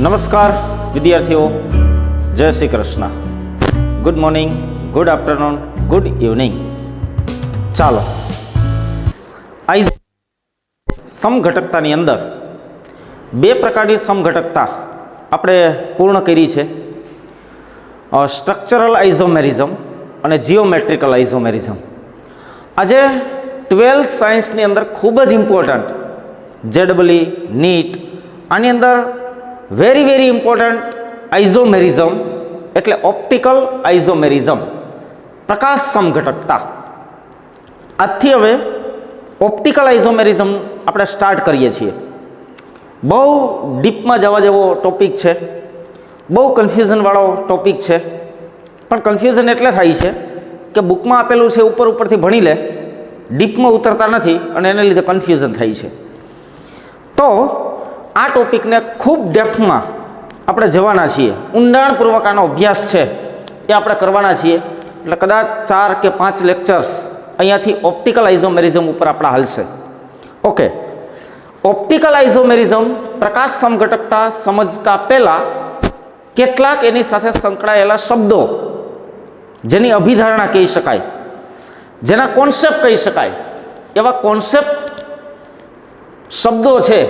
નમસ્કાર વિદ્યાર્થીઓ, જય Shri Krishna. Good morning, good afternoon, good evening. ચાલો, સમઘટકતાની અંદર બે પ્રકારની સમઘટકતા આપણે પૂર્ણ કરી છે, સ્ટ્રક્ચરલ આઇઝોમેરિઝમ અને જીઓમેટ્રિકલ આઇઝોમેરિઝમ. આજે 12th સાયન્સની અંદર ખૂબ જ ઇમ્પોર્ટન્ટ જેડબલઈ નીટ આની અંદર વેરી ઇમ્પોર્ટન્ટ આઇઝોમેરિઝમ એટલે ઓપ્ટિકલ આઇઝોમેરિઝમ, પ્રકાશ સમઘટકતા. આજથી હવે ઓપ્ટિકલ આઇઝોમેરિઝમ આપણે સ્ટાર્ટ કરીએ છીએ. બહુ ડીપમાં જવા જેવો ટોપિક છે, બહુ કન્ફ્યુઝનવાળો ટોપિક છે. પણ કન્ફ્યુઝન એટલે થાય છે કે બુકમાં આપેલું છે ઉપરથી ભણી લે, ડીપમાં ઉતરતા નથી અને એને લીધે કન્ફ્યુઝન થાય છે. તો આ ટોપિકને ખૂબ ડેપ્થમાં આપણે જવાના છીએ, ઊંડાણપૂર્વક આનો અભ્યાસ છે એ આપણે કરવાના છીએ. એટલે કદાચ 4 કે 5 લેક્ચર્સ અહીંયાથી ઓપ્ટિકલ આઇઝોમેરિઝમ ઉપર આપણા હાલશે. ઓકે, ઓપ્ટિકલ આઇઝોમેરિઝમ પ્રકાશ સમઘટકતા સમજતા પહેલાં કેટલાક એની સાથે સંકળાયેલા શબ્દો, જેની અભિધારણા કહી શકાય, જેના કોન્સેપ્ટ કહી શકાય, એવા કોન્સેપ્ટ શબ્દો છે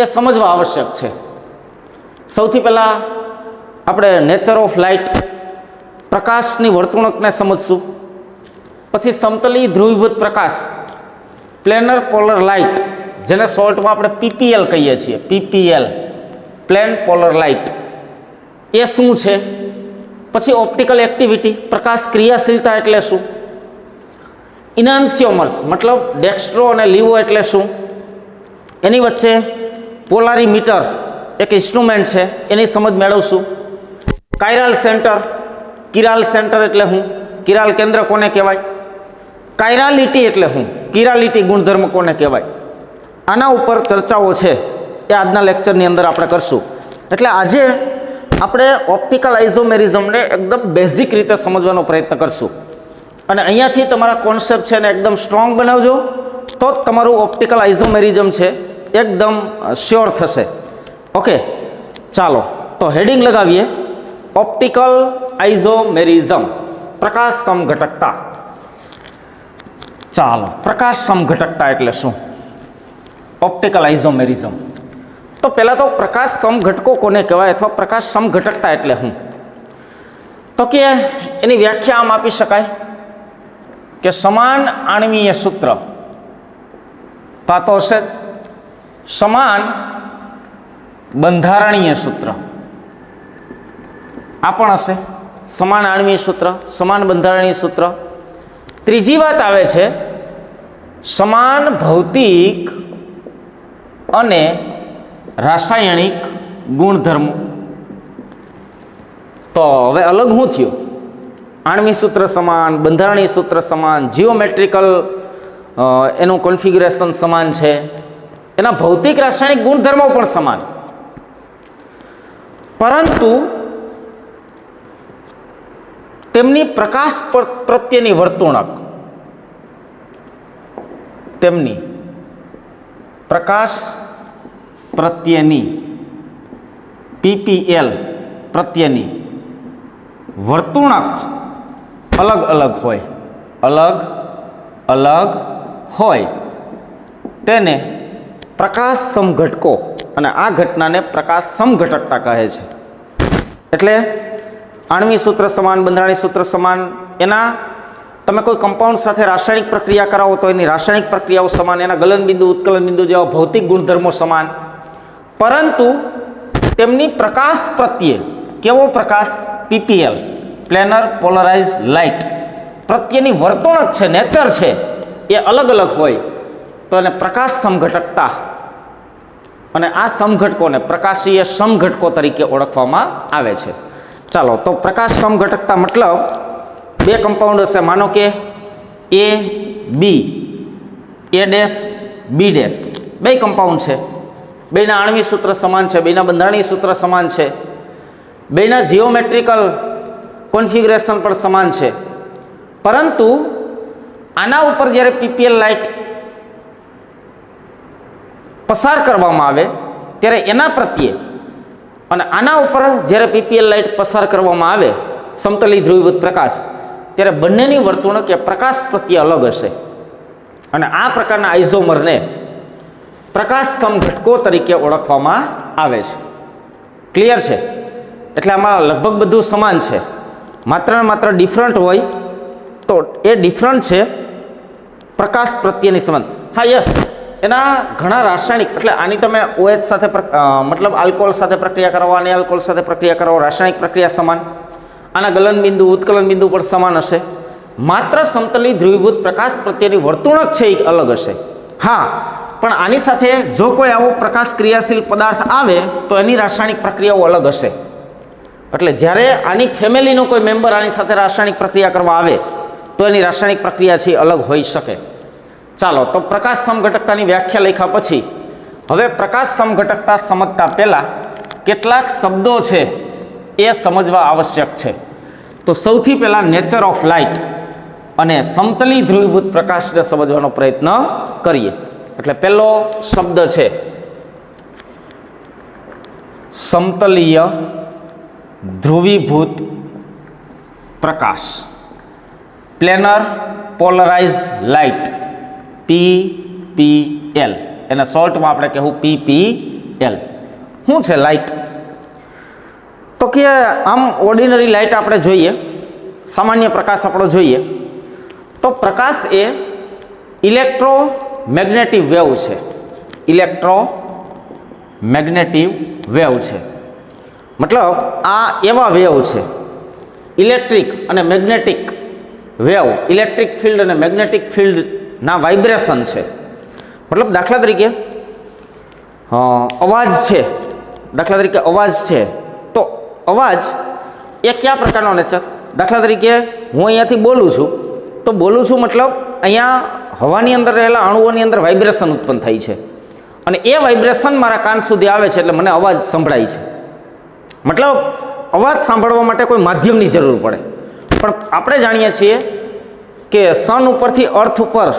એ સમજવા આવશ્યક છે. સૌથી પહેલાં આપણે નેચર ઓફ લાઇટ, પ્રકાશની વર્તણૂકને સમજશું. પછી સમતલી ધ્રુવીભૂત પ્રકાશ, પ્લેનર પોલર લાઇટ, જેને શોર્ટમાં આપણે પીપીએલ કહીએ છીએ, પીપીએલ પ્લેન પોલર લાઇટ, એ શું છે. પછી ઓપ્ટિકલ એક્ટિવિટી, પ્રકાશ ક્રિયાશીલતા એટલે શું. ઇનાન્સિયોમર્સ મતલબ ડેક્સ્ટ્રો અને લીવો એટલે શું. એની વચ્ચે પોલારીમીટર એક ઇન્સ્ટ્રુમેન્ટ છે, એની સમજ મેળવશું. કાયરાલ સેન્ટર, કિરાલ સેન્ટર એટલે શું, કિરાલ કેન્દ્ર કોને કહેવાય, કાયરાલિટી એટલે શું, કિરાલિટી ગુણધર્મ કોને કહેવાય. આના ઉપર ચર્ચાઓ છે એ આજના લેક્ચરની અંદર આપણે કરશું. એટલે આજે આપણે ઓપ્ટિકલ આઇઝોમેરિઝમને એકદમ બેઝિક રીતે સમજવાનો પ્રયત્ન કરશું. અને અહીંયાથી તમારા કોન્સેપ્ટ છે ને એકદમ સ્ટ્રોંગ બનાવજો, તો જ તમારું ઓપ્ટિકલ આઇઝોમેરિઝમ છે એકદમ શ્યોર થશે. ઓકે, ચાલો તો હેડિંગ લગાવીએ, ઓપ્ટિકલ આઇઝોમેરિઝમ, પ્રકાશ સમઘટકતા. ચાલો, પ્રકાશ સમઘટકતા એટલે શું, ઓપ્ટિકલ આઇઝોમેરિઝમ. તો પહેલાં તો પ્રકાશ સમઘટકો કોને કહેવાય અથવા પ્રકાશ સમઘટકતા એટલે શું. તો કે એની વ્યાખ્યા આમ આપી શકાય કે સમાન આણ્વીય સૂત્ર, તો હશે સમાન બંધારણીય સૂત્ર, આ પણ હશે સમાન આણ્વીય સૂત્ર, સમાન બંધારણીય સૂત્ર. ત્રીજી વાત આવે છે સમાન ભૌતિક અને રાસાયણિક ગુણધર્મો. તો હવે અલગ શું થયું, આણ્વીય સૂત્ર સમાન, બંધારણીય સૂત્ર સમાન, જીઓમેટ્રિકલ એનું કોન્ફિગ્યુરેશન સમાન છે, એના ભૌતિક રાસાયણિક ગુણધર્મો પણ સમાન. પરંતુ તેમની પ્રકાશ પ્રત્યેની વર્તણૂક, તેમની પ્રકાશ પ્રત્યેની પીપીએલ પ્રત્યેની વર્તણૂક અલગ અલગ હોય, તેને પ્રકાશ સમઘટકો, અને આ ઘટનાને પ્રકાશ સમઘટકતા કહે છે. એટલે આણ્વીય સૂત્ર સમાન, બંધારણીય સૂત્ર સમાન, એના તમે કોઈ કમ્પાઉન્ડ સાથે રાસાયણિક પ્રક્રિયા કરાવો તો એની રાસાયણિક પ્રક્રિયાઓ સમાન, એના ગલનબિંદુ, ઉત્કલનબિંદુ જેવા ભૌતિક ગુણધર્મો સમાન. પરંતુ તેમની પ્રકાશ પ્રત્યે, કેવો પ્રકાશ, પીપીએલ પ્લેનર પોલરાઇઝ લાઇટ પ્રત્યેની વર્તણૂક છે, નેચર છે, એ અલગ અલગ હોય તો એને પ્રકાશ સમઘટકતા, અને આ સમઘટકોને પ્રકાશીય સમઘટકો તરીકે ઓળખવામાં આવે છે. ચાલો, તો પ્રકાશ સમઘટકતા મતલબ બે કમ્પાઉન્ડ હશે, માનો કે એ બી, એ ડેશ બી ડેશ, બે કમ્પાઉન્ડ છે, બેના આણ્વીય સૂત્ર સમાન છે, બેના બંધારણીય સૂત્ર સમાન છે, બેના જીઓમેટ્રિકલ કોન્ફિગ્યુરેશન પણ સમાન છે. પરંતુ આના ઉપર જ્યારે પીપીએલ લાઇટ પસાર કરવામાં આવે ત્યારે એના પ્રત્યે અને આના ઉપર જ્યારે પીપીએલ લાઇટ પસાર કરવામાં આવે સમતલી ધ્રુવીભૂત પ્રકાશ, ત્યારે બંનેની વર્તણૂક એ પ્રકાશ પ્રત્યે અલગ હશે. અને આ પ્રકારના આઇઝોમરને પ્રકાશ સમઘટકો તરીકે ઓળખવામાં આવે છે. ક્લિયર છે? એટલે આમાં લગભગ બધું સમાન છે, માત્ર ને માત્ર ડિફરન્ટ હોય તો એ ડિફરન્ટ છે પ્રકાશ પ્રત્યેની સંબંધ. હા યસ, એના ઘણા રાસાયણિક, એટલે આની તમે OH સાથે મતલબ આલ્કોહોલ સાથે પ્રક્રિયા કરો, આની આલ્કોહોલ સાથે પ્રક્રિયા કરો, રાસાયણિક પ્રક્રિયા સમાન, આના ગલન બિંદુ ઉત્કલન બિંદુ પણ સમાન હશે, માત્ર સમતલી ધ્રુવીભૂત પ્રકાશ પ્રત્યેની વર્તણૂક છે એ અલગ હશે. હા, પણ આની સાથે જો કોઈ આવો પ્રકાશ ક્રિયાશીલ પદાર્થ આવે તો એની રાસાયણિક પ્રક્રિયાઓ અલગ હશે. એટલે જ્યારે આની ફેમિલીનો કોઈ મેમ્બર આની સાથે રાસાયણિક પ્રક્રિયા કરવા આવે તો એની રાસાયણિક પ્રક્રિયા છે અલગ હોઈ શકે. ચાલો, તો પ્રકાશ સમઘટકતાની વ્યાખ્યા લખ્યા પછી હવે પ્રકાશ સમઘટકતા સમજતા પહેલાં કેટલાક શબ્દો છે એ સમજવા આવશ્યક છે. તો સૌથી પહેલાં નેચર ઓફ લાઇટ અને સમતલી ધ્રુવીભૂત પ્રકાશને સમજવાનો પ્રયત્ન કરીએ. એટલે પહેલો શબ્દ છે સમતલીય ધ્રુવીભૂત પ્રકાશ, પ્લેનર પોલરાઇઝ લાઇટ, PPL. એને શોર્ટમાં આપણે કહેવું PPL. શું છે લાઇટ? તો કે આમ ઓર્ડિનરી લાઇટ આપણે જોઈએ, સામાન્ય પ્રકાશ આપણો જોઈએ તો પ્રકાશ એ ઇલેક્ટ્રોમેગ્નેટિક વેવ છે. ઇલેક્ટ્રોમેગ્નેટિક વેવ છે, મતલબ આ એવા વેવ છે ઇલેક્ટ્રિક અને મેગ્નેટિક વેવ, ઇલેક્ટ્રિક ફિલ્ડ અને મેગ્નેટિક ફિલ્ડના વાઇબ્રેશન છે. મતલબ દાખલા તરીકે અવાજ છે, દાખલા તરીકે અવાજ છે તો અવાજ એ કયા પ્રકારનો નેચર? દાખલા તરીકે હું અહીંયાથી બોલું છું તો બોલું છું મતલબ અહીંયા હવાની અંદર રહેલા અણુઓની અંદર વાઇબ્રેશન ઉત્પન્ન થાય છે અને એ વાઇબ્રેશન મારા કાન સુધી આવે છે એટલે મને અવાજ સંભળાય છે. મતલબ અવાજ સાંભળવા માટે કોઈ માધ્યમની જરૂર પડે. પણ આપણે જાણીએ છીએ કે સન ઉપરથી અર્થ ઉપર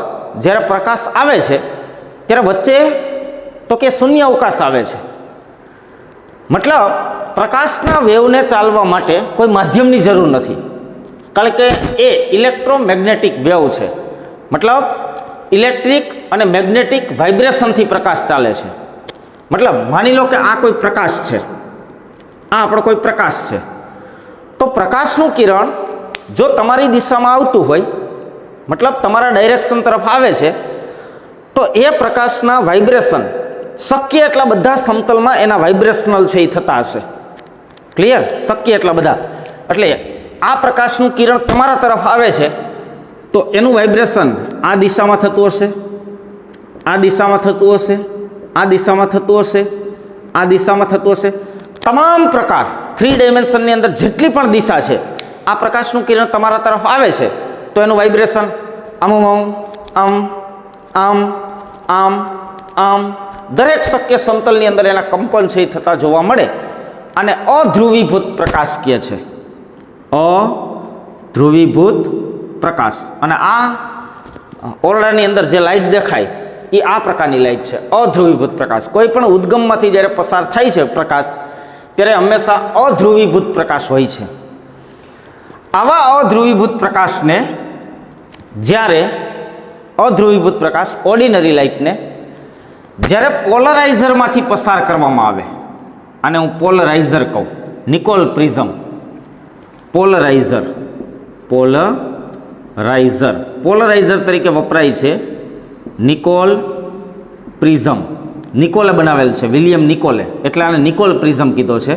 જ્યારે પ્રકાશ આવે છે ત્યારે વચ્ચે તો કે શૂન્ય અવકાશ આવે છે. મતલબ પ્રકાશના વેવને ચાલવા માટે કોઈ માધ્યમની જરૂર નથી, કારણ કે એ ઇલેક્ટ્રોમેગ્નેટિક વેવ છે. મતલબ ઇલેક્ટ્રિક અને મેગ્નેટિક વાઇબ્રેશનથી પ્રકાશ ચાલે છે. મતલબ માની લો કે આ કોઈ પ્રકાશ છે, આ આપણો કોઈ પ્રકાશ છે, તો પ્રકાશનું કિરણ જો તમારી દિશામાં આવતું હોય, મતલબ તમારા ડાયરેક્શન તરફ આવે છે, તો એ પ્રકાશના વાઇબ્રેશન શક્ય એટલા બધા સમતલમાં એના વાઇબ્રેશનલ છે એ થતા હશે. ક્લિયર? શક્ય એટલા બધા. એટલે આ પ્રકાશનું કિરણ તમારા તરફ આવે છે તો એનું વાઇબ્રેશન આ દિશામાં થતું હશે, આ દિશામાં થતું હશે, આ દિશામાં થતું હશે, આ દિશામાં થતું હશે. તમામ પ્રકાર 3 ડાયમેન્શનની અંદર જેટલી પણ દિશા છે, આ પ્રકાશનું કિરણ તમારા તરફ આવે છે તો એનું વાઇબ્રેશન આમ આમ આમ આમ આમ દરેક શક્ય સમતલની અંદર એના કંપન છે એ થતા જોવા મળે. અને અધ્રુવીભૂત પ્રકાશ કહે છે, અધ્રુવીભૂત પ્રકાશ. અને આ ઓરડાની અંદર જે લાઇટ દેખાય એ આ પ્રકારની લાઇટ છે, અધ્રુવીભૂત પ્રકાશ. કોઈ પણ ઉદ્ગમમાંથી જ્યારે પસાર થાય છે પ્રકાશ ત્યારે હંમેશા અધ્રુવીભૂત પ્રકાશ હોય છે. આવા અધ્રુવીભૂત પ્રકાશને જ્યારે અધ્રુવીભૂત પ્રકાશ ઓર્ડિનરી લાઇટને જ્યારે પોલરાઇઝરમાંથી પસાર કરવામાં આવે, આને હું પોલરાઇઝર કહું, નિકોલ પ્રિઝમ, પોલરાઇઝર, પોલરાઇઝર તરીકે વપરાય છે નિકોલ પ્રિઝમ. નિકોલે બનાવેલ છે, વિલિયમ નિકોલે, એટલે આને નિકોલ પ્રિઝમ કીધો છે.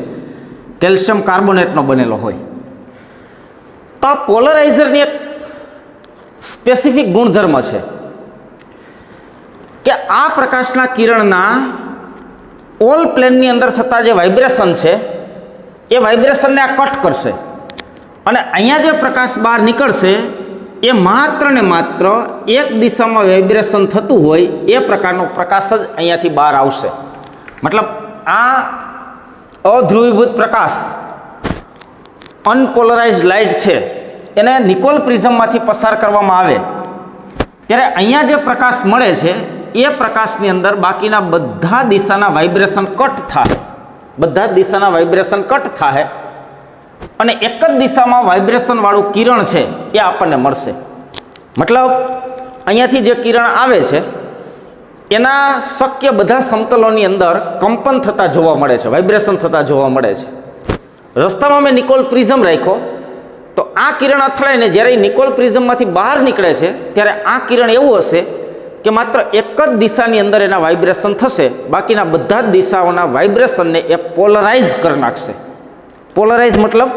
કેલ્શિયમ કાર્બોનેટનો બનેલો હોય. તો આ પોલરાઇઝરની એક સ્પેસિફિક ગુણધર્મ છે કે આ પ્રકાશના કિરણના ઓલ પ્લેનની અંદર થતા જે વાઇબ્રેશન છે એ વાઇબ્રેશનને આ કટ કરશે અને અહીંયા જે પ્રકાશ બહાર નીકળશે એ માત્ર ને માત્ર એક દિશામાં વાઇબ્રેશન થતું હોય એ પ્રકારનો પ્રકાશ જ અહીંયાથી બહાર આવશે. મતલબ આ અધ્રુવીભૂત પ્રકાશ, અનપોલરાઇઝ્ડ લાઇટ છે, એને નિકોલ પ્રિઝમમાંથી પસાર કરવામાં આવે ત્યારે અહીંયા જે પ્રકાશ મળે છે એ પ્રકાશની અંદર બાકીના બધા દિશાના વાઇબ્રેશન કટ થાય. બધા જ દિશાના વાઇબ્રેશન કટ થાય અને એક જ દિશામાં વાઇબ્રેશનવાળું કિરણ છે એ આપણને મળશે. મતલબ અહીંયાથી જે કિરણ આવે છે એના શક્ય બધા સમતલોની અંદર કંપન થતા જોવા મળે છે, વાઇબ્રેશન થતા જોવા મળે છે. રસ્તામાં મેં નિકોલ પ્રિઝમ રાખ્યો તો આ કિરણ અથડાઈને જ્યારે નિકોલ પ્રિઝમમાંથી બહાર નીકળે છે ત્યારે આ કિરણ એવું હશે કે માત્ર એક જ દિશાની અંદર એના વાઇબ્રેશન થશે, બાકીના બધા જ દિશાઓના વાઇબ્રેશનને એ પોલરાઇઝ કરી નાખશે. પોલરાઇઝ મતલબ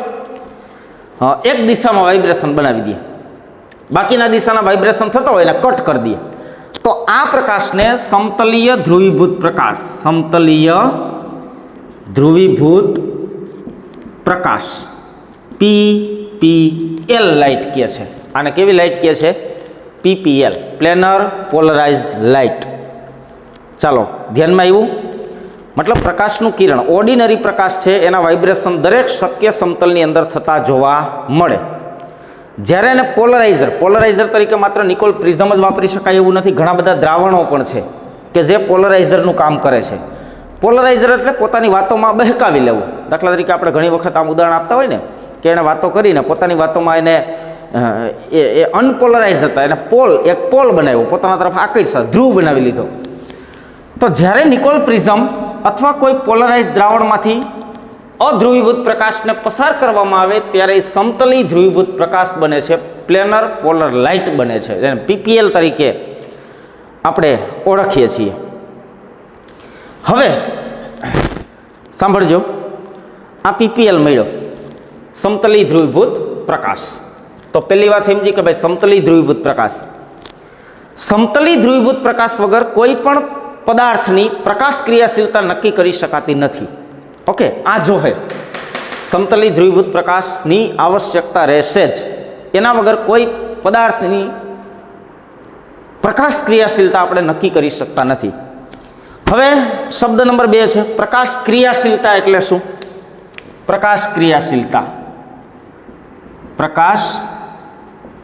એક દિશામાં વાઇબ્રેશન બનાવી દે, બાકીના દિશાના વાઇબ્રેશન થતા હોય એને કટ કરી દે. તો આ પ્રકાશને સમતલીય ધ્રુવીભૂત પ્રકાશ, સમતલીય ધ્રુવીભૂત પ્રકાશ PPL લાઇટ કહે છે. આને કેવી લાઇટ કહે છે? PPL, planar polarise light. ચાલો ધ્યાનમાં આવ્યું? મતલબ પ્રકાશનું કિરણ, ઓર્ડિનરી પ્રકાશ છે, એના વાઇબ્રેશન દરેક શક્ય સમતલની અંદર થતા જોવા મળે. જ્યારે એને પોલરાઇઝર તરીકે માત્ર નિકોલ પ્રિઝમ જ વાપરી શકાય એવું નથી. ઘણા બધા દ્રાવણો પણ છે કે જે પોલરાઇઝરનું કામ કરે છે. પોલરાઇઝર એટલે પોતાની વાતોમાં બહેકાવી લેવું. દાખલા તરીકે આપણે ઘણી વખત આમ ઉદાહરણ આપતા હોય ને કે એણે વાતો કરીને પોતાની વાતોમાં એને એ અનપોલરાઇઝ હતા, એને એક પોલ બનાવ્યો, પોતાના તરફ આકર્ષિત ધ્રુવ બનાવી લીધો. તો જ્યારે નિકોલ પ્રિઝમ અથવા કોઈ પોલરાઇઝ દ્રાવણમાંથી અધ્રુવીભૂત પ્રકાશને પસાર કરવામાં આવે ત્યારે સમતલી ધ્રુવીભૂત પ્રકાશ બને છે, પ્લેનર પોલર લાઇટ બને છે, જેને PPL તરીકે આપણે ઓળખીએ છીએ. હવે સાંભળજો, આ PPL મળ્યો, સમતલી ધ્રુવીભૂત પ્રકાશ. તો પહેલી વાત સમજી કે ભાઈ સમતલી ધ્રુવીભૂત પ્રકાશ, સમતલી ધ્રુવીભૂત પ્રકાશ વગર કોઈ પણ પદાર્થની પ્રકાશ ક્રિયાશીલતા નક્કી કરી શકાતી નથી. ઓકે, આ જો હે સમતલી ધ્રુવીભૂત પ્રકાશની આવશ્યકતા રહેશે જ. એના વગર કોઈ પદાર્થની પ્રકાશ ક્રિયાશીલતા આપણે નક્કી કરી શકતા નથી. હવે શબ્દ નંબર 2 છે પ્રકાશ ક્રિયાશીલતા. એટલે શું? પ્રકાશ ક્રિયાશીલતા, પ્રકાશ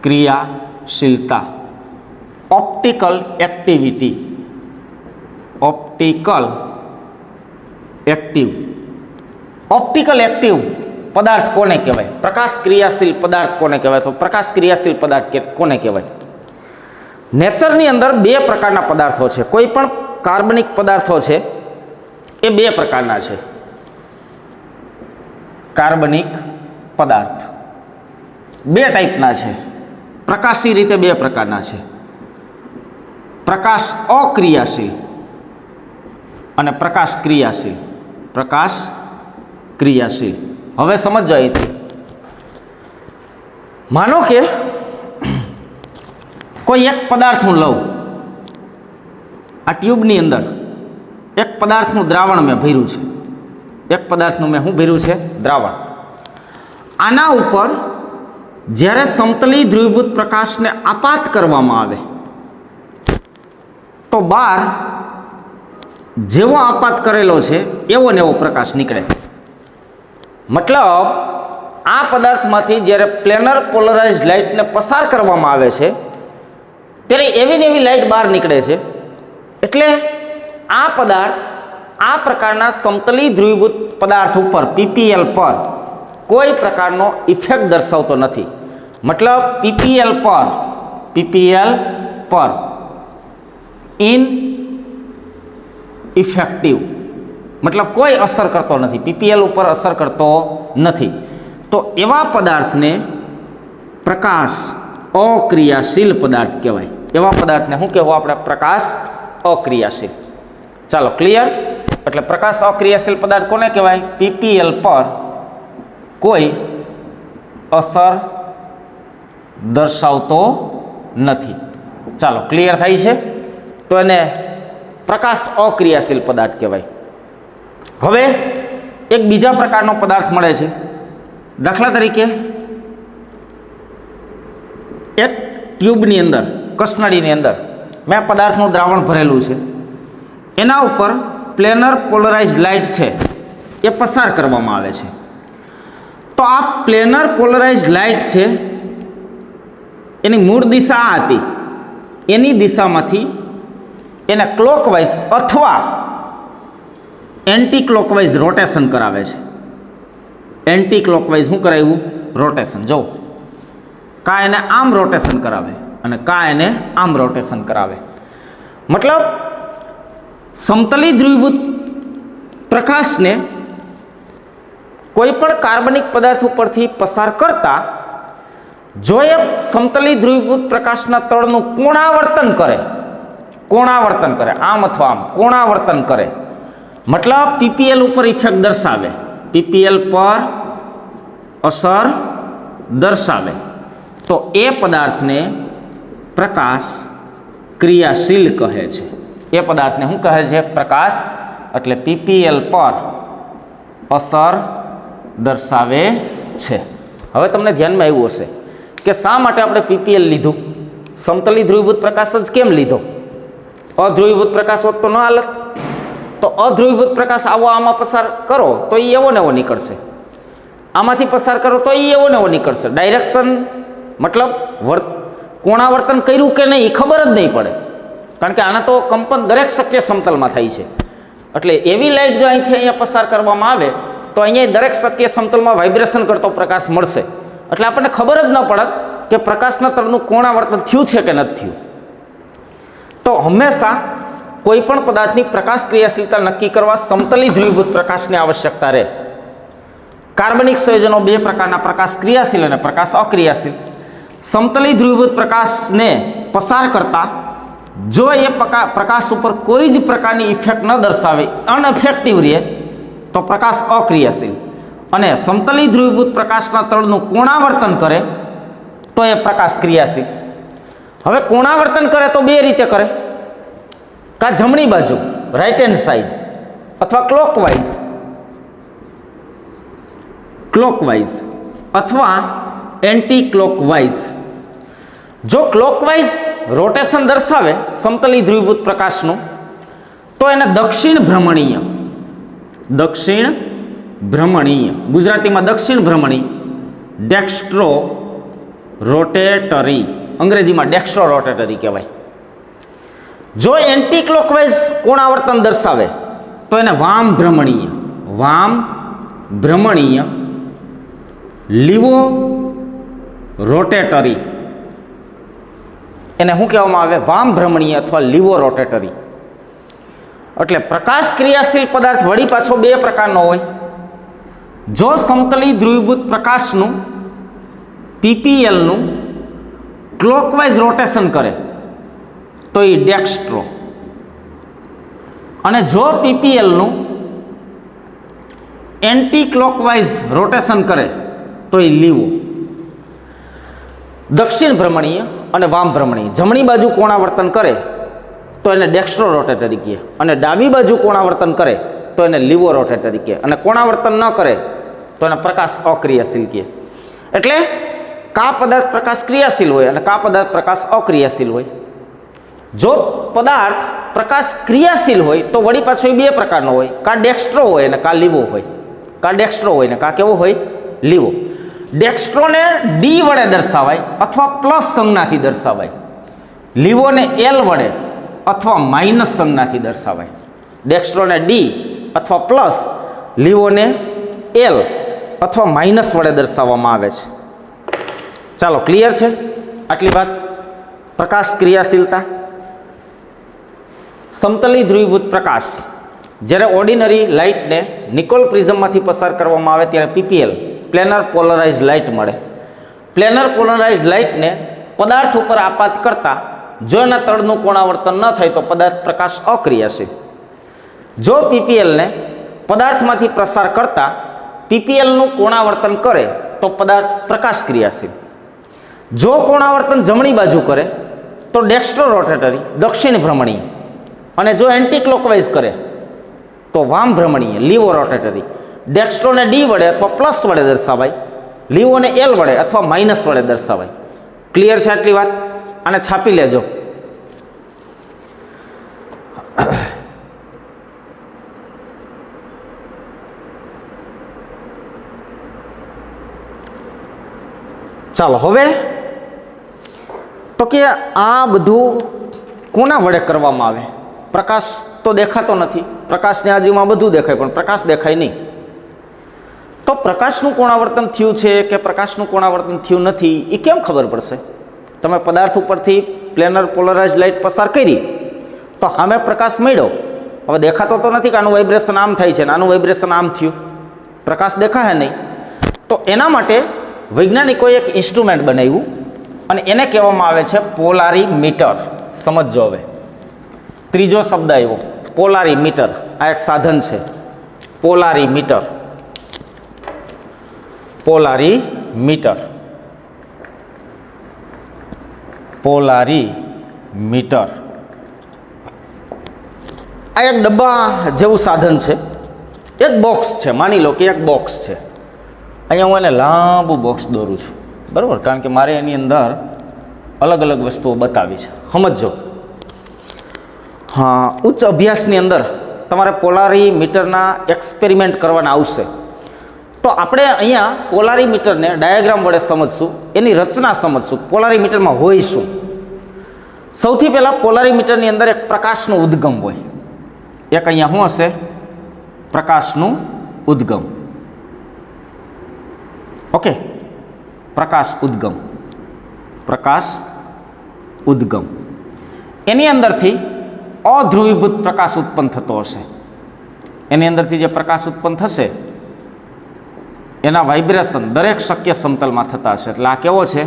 ક્રિયાશીલતા, optical activity, optical active. Optical active પદાર્થ કોને કહેવાય? પ્રકાશ ક્રિયાશીલ પદાર્થ કોને કહેવાય? તો પ્રકાશ ક્રિયાશીલ પદાર્થ કોને કહેવાય? નેચરની અંદર 2 પ્રકારના પદાર્થો છે. કોઈ પણ કાર્બનિક પદાર્થો છે એ 2 પ્રકારના છે. કાર્બનિક પદાર્થ 2 ટાઈપના છે. પ્રકાશી રીતે 2 પ્રકારના છે. પ્રકાશ અક્રિયાશીલ અને પ્રકાશ ક્રિયાશીલ. પ્રકાશ ક્રિયાશીલ. હવે સમજો અહીંથી. માનો કે કોઈ એક પદાર્થ હું લઉં, આ ટ્યુબની અંદર એક પદાર્થનું દ્રાવણ મેં ભર્યું છે. એક પદાર્થનું મેં શું ભર્યું છે? દ્રાવણ. આના ઉપર જ્યારે સમતલી ધ્રુવીભૂત પ્રકાશને આપાત કરવામાં આવે તો બહાર જેવો આપાત કરેલો છે એવો ને એવો પ્રકાશ નીકળે. મતલબ આ પદાર્થમાંથી જ્યારે પ્લેનર પોલરાઇઝ્ડ લાઇટને પસાર કરવામાં આવે છે ત્યારે એવી ને એવી લાઇટ બહાર નીકળે છે. એટલે આ પદાર્થ આ પ્રકારના સમતલી ધ્રુવીભૂત પદાર્થ ઉપર PPL પર કોઈ પ્રકારનો ઇફેક્ટ દર્શાવતો નથી. મતલબ PPL પર ઇન ઇફેક્ટિવ, મતલબ કોઈ અસર કરતો નથી, PPL ઉપર અસર કરતો નથી. તો એવા પદાર્થને પ્રકાશ અક્રિયાશીલ પદાર્થ કહેવાય. એવા પદાર્થને શું કહેવું આપણે? પ્રકાશ અક્રિયાશીલ. ચાલો ક્લિયર? એટલે પ્રકાશ અક્રિયાશીલ પદાર્થ કોને કહેવાય? PPL પર કોઈ અસર દર્શાવતો નથી. ચાલો ક્લિયર થાય છે? તો એને પ્રકાશ અક્રિયાશીલ પદાર્થ કહેવાય. હવે એક બીજા પ્રકારનો પદાર્થ મળે છે. દાખલા તરીકે એક ટ્યુબની અંદર, કસનળીની અંદર મેં પદાર્થનું દ્રાવણ ભરેલું છે. એના ઉપર પ્લેનર પોલરાઇઝ્ડ લાઇટ છે એ પસાર કરવામાં આવે છે. તો આ પ્લેનર પોલરાઇઝ્ડ લાઇટ છે એની મૂળ દિશા આ હતી. એની દિશામાંથી એને ક્લોકવાઇઝ અથવા એન્ટી ક્લોકવાઇઝ રોટેશન કરાવે છે. એન્ટી ક્લોકવાઇઝ શું કરાવ્યું? રોટેશન. જો કા એને આમ રોટેશન કરાવે અને કા એને આમ રોટેશન કરાવે. મતલબ સમતલી ધ્રુવીભૂત પ્રકાશને કોઈ પણ કાર્બનિક પદાર્થ ઉપરથી પસાર કરતા જો એ સમતલી ધ્રુવીભૂત પ્રકાશના તળનું કોણાવર્તન કરે આમ અથવા આમ કોણાવર્તન કરે, મતલબ પીપીએલ ઉપર ઇફેક્ટ દર્શાવે, પીપીએલ પર અસર દર્શાવે, તો એ પદાર્થને પ્રકાશ ક્રિયાશીલ કહે છે. એ પદાર્થને શું કહે છે? પ્રકાશ. એટલે પીપીએલ પર અસર દર્શાવે છે. હવે તમને ધ્યાનમાં આવ્યું હશે કે શા માટે આપણે પીપીએલ લીધું? સમતલી ધ્રુવીભૂત પ્રકાશ જ કેમ લીધો? અધ્રુવીભૂત પ્રકાશ હોત તો ન હાલત. તો અધ્રુવીભૂત પ્રકાશ આમાં પસાર કરો તો એ એવો ને એવો નીકળશે, આમાંથી પસાર કરો તો એ એવો ને એવો નીકળશે. ડાયરેક્શન મતલબ કોણાવર્તન કર્યું કે નહીં એ ખબર જ નહીં પડે, કારણ કે આના તો કંપન દરેક શક્ય સમતલમાં થાય છે. એટલે એવી લાઇટ જો અહીંથી અહીંયા પસાર કરવામાં આવે તો અહીંયા દરેક શક્ય સમતલમાં વાઇબ્રેશન કરતો પ્રકાશ મળશે. એટલે આપણને ખબર જ ન પડે કે પ્રકાશના તળનું કોણાવર્તન થયું છે કે નથી થયું. તો હંમેશા કોઈ પણ પદાર્થની પ્રકાશ ક્રિયાશીલતા નક્કી કરવા સમતલી ધ્રુવીભૂત પ્રકાશની આવશ્યકતા રહે. કાર્બનિક સંયોજનો બે પ્રકારના, પ્રકાશ ક્રિયાશીલ અને પ્રકાશ અક્રિયાશીલ. સમતલી ધ્રુવીભૂત પ્રકાશને પસાર કરતા જો એ પ્રકાશ ઉપર કોઈ જ પ્રકારની ઇફેક્ટ ન દર્શાવે, અનઇફેક્ટિવ રહે, તો પ્રકાશ અક્રિયાશીલ. અને સમતલી ધ્રુવીભૂત પ્રકાશના તળનું કોણાવર્તન કરે તો એ પ્રકાશ ક્રિયાશીલ. હવે કોણાવર્તન કરે તો બે રીતે કરે, કાં જમણી બાજુ રાઈટ હેન્ડ સાઈડ અથવા ક્લોકવાઇઝ અથવા એન્ટી ક્લોકવાઇઝ. જો ક્લોકવાઇઝ રોટેશન દર્શાવે સમતલી ધ્રુવીભૂત પ્રકાશનું તો એને દક્ષિણ ભ્રમણીય, ગુજરાતીમાં દક્ષિણ ભ્રમણી, ડેક્સ્ટ્રો રોટેટરી, અંગ્રેજીમાં ડેક્સ્ટ્રો રોટેટરી કહેવાય. જો એન્ટી ક્લોકવાઇઝ કોણાવર્તન દર્શાવે તો એને વામ ભ્રમણીય, લીવો રોટેટરી, એને શું કહેવામાં આવે? વામ ભ્રમણીય અથવા લીવો રોટેટરી. એટલે પ્રકાશ ક્રિયાશીલ પદાર્થ વળી પાછો બે પ્રકારનો હોય. જો સમતલી ધ્રુવીભૂત પ્રકાશનું પીપીએલનું ક્લોકવાઇઝ રોટેશન કરે તો એ ડેક્સ્ટ્રો, અને જો પીપીએલનું એન્ટી ક્લોકવાઇઝ રોટેશન કરે તો એ લીવો. દક્ષિણ ભ્રમણીય અને વામ ભ્રમણીય, જમણી બાજુ કોણાવર્તન કરે તો એને ડેક્સ્ટ્રો રોટેટરી કહે, અને ડાબી બાજુ કોણાવર્તન કરે તો એને લીવો રોટેટરી કહે, અને કોણાવર્તન ન કરે તો એને પ્રકાશ અક્રિયાશીલ કહે. એટલે કા પદાર્થ પ્રકાશ ક્રિયાશીલ હોય અને કા પદાર્થ પ્રકાશ અક્રિયાશીલ હોય. જો પદાર્થ પ્રકાશ ક્રિયાશીલ હોય તો વળી પાછો એ બે પ્રકારનો હોય, કા ડેક્સ્ટ્રો હોય અને કા લીવો હોય. કા ડેક્સ્ટ્રો હોય ને કા કેવો હોય? લીવો. ડેક્સ્ટ્રોને ડી વડે દર્શાવાય અથવા પ્લસ સંજ્ઞાથી દર્શાવાય, લીવોને એલ વડે અથવા માઇનસ સંજ્ઞાથી દર્શાવાય. ડેક્સ્ટ્રોને ડી અથવા પ્લસ, લીવોને એલ અથવા માઇનસ વડે દર્શાવવામાં આવે છે. ચાલો, ક્લિયર છે આટલી વાત? પ્રકાશ ક્રિયાશીલતા. સમતલી ધ્રુવીભૂત પ્રકાશ જ્યારે ઓર્ડિનરી લાઇટને નિકોલ પ્રિઝમમાંથી પસાર કરવામાં આવે ત્યારે પીપીએલ, પ્લેનર પોલરાઇઝ લાઇટ મળે. પ્લેનર પોલરાઇઝ લાઇટને પદાર્થ ઉપર આપાત કરતા જો એના તળનું કોણાવર્તન ન થાય તો પદાર્થ પ્રકાશ અક્રિયાશીલ. જો પીપીએલને પદાર્થમાંથી પસાર કરતા પીપીએલનું કોણાવર્તન કરે તો પદાર્થ પ્રકાશ ક્રિયાશીલ. જો કોણાવર્તન જમણી બાજુ કરે તો ડેક્સ્ટ્રો રોટેટરી, દક્ષિણ ભ્રમણીય, અને જો એન્ટી ક્લોકવાઇઝ કરે તો વામ ભ્રમણીય, લીવો રોટેટરી. ડેક્સ્ટ્રોને ડી વડે અથવા પ્લસ વડે દર્શાવાય, લીવોને એલ વડે અથવા માઇનસ વડે દર્શાવાય. ક્લિયર છે આટલી વાત? આને છાપી લેજો. ચાલો, હવે તો કે આ બધું કોના વડે કરવામાં આવે? પ્રકાશ તો તો દેખાતો નથી, પ્રકાશની હાજરીમાં બધું દેખાય પણ પ્રકાશ દેખાય નહીં. તો પ્રકાશનું કોણાવર્તન થયું છે કે પ્રકાશનું કોણાવર્તન થયું નથી એ કેમ ખબર પડશે? તમે પદાર્થ ઉપરથી પ્લેનર પોલરાઇઝ લાઇટ પસાર કરી તો સામે પ્રકાશ મળ્યો, હવે દેખાતો તો નથી કે આનું વાઇબ્રેશન આમ થાય છે ને આનું વાઇબ્રેશન આમ થયું, પ્રકાશ દેખાય નહીં. તો એના માટે વૈજ્ઞાનિકોએ એક ઇન્સ્ટ્રુમેન્ટ બનાવ્યું અને એને કહેવામાં આવે છે પોલારીમીટર. સમજો હવે, ત્રીજો શબ્દ આવ્યો પોલારીમીટર. આ એક સાધન છે પોલારીમીટર. પોલારીમીટર, પોલારીમીટર આ એક ડબ્બા જેવું સાધન છે, એક બોક્સ છે. માની લો કે એક બોક્સ છે. અહીંયા હું એને લાંબુ બોક્સ દોરું છું, બરાબર, કારણ કે મારે એની અંદર અલગ અલગ વસ્તુઓ બતાવી છે. સમજો, હા, ઉચ્ચ અભ્યાસની અંદર તમારે પોલારીમીટરના એક્સપેરિમેન્ટ કરવાના આવશે. તો આપણે અહીંયા પોલારીમીટરને ડાયાગ્રામ વડે સમજશું, એની રચના સમજશું, પોલારીમીટરમાં હોય શું. સૌથી પહેલાં પોલારીમીટરની અંદર એક પ્રકાશનું ઉદ્ગમ હોય. એક અહીંયા શું હશે? પ્રકાશનું ઉદ્ગમ. ઓકે, પ્રકાશ ઉદ્ગમ, પ્રકાશ ઉદ્ગમ. એની અંદરથી અધ્રુવીભૂત પ્રકાશ ઉત્પન્ન થતો હશે. એની અંદરથી જે પ્રકાશ ઉત્પન્ન થશે એના વાઇબ્રેશન દરેક શક્ય સમતલમાં થતા હશે. એટલે આ કેવો છે?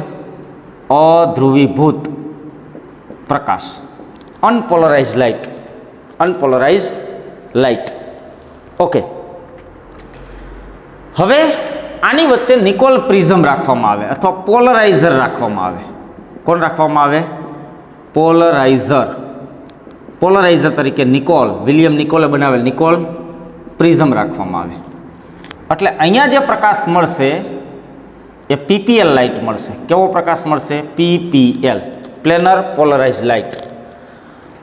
અધ્રુવીભૂત પ્રકાશ, અનપોલરાઇઝ લાઇટ. અનપોલરાઇઝ લાઇટ. ઓકે, હવે આની વચ્ચે નિકોલ પ્રિઝમ રાખવામાં આવે અથવા પોલરાઇઝર રાખવામાં આવે. કોણ રાખવામાં આવે? પોલરાઇઝર. પોલરાઇઝર તરીકે નિકોલ, વિલિયમ નિકોલે બનાવેલ નિકોલ પ્રિઝમ રાખવામાં આવે. એટલે અહીંયા જે પ્રકાશ મળશે એ પીપીએલ લાઇટ મળશે. કેવો પ્રકાશ મળશે? PPL, planar polarise light.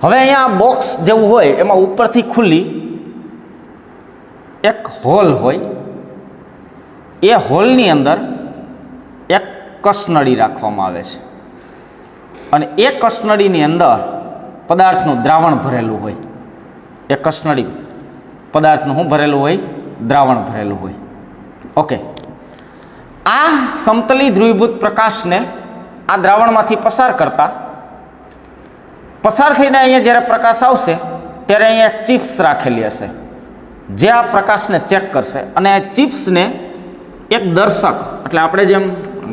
હવે અહીંયા બોક્સ જેવું હોય એમાં ઉપરથી ખુલ્લી એક હોલ હોય. એ હોલની અંદર એક કસનળી રાખવામાં આવે છે અને એ કસનળીની અંદર પદાર્થનું દ્રાવણ ભરેલું હોય. એ કસનળી પદાર્થનું શું ભરેલું હોય? દ્રાવણ ભરેલું હોય. ઓકે, આ સમતલી ધ્રુવીભૂત પ્રકાશને આ દ્રાવણમાંથી પસાર કરતા પસાર થઈને અહીંયા જ્યારે પ્રકાશ આવશે ત્યારે અહીંયા એક ચિપ્સ રાખેલી હશે જે આ પ્રકાશને ચેક કરશે. અને આ ચિપ્સને એક દર્શક, એટલે આપણે જેમ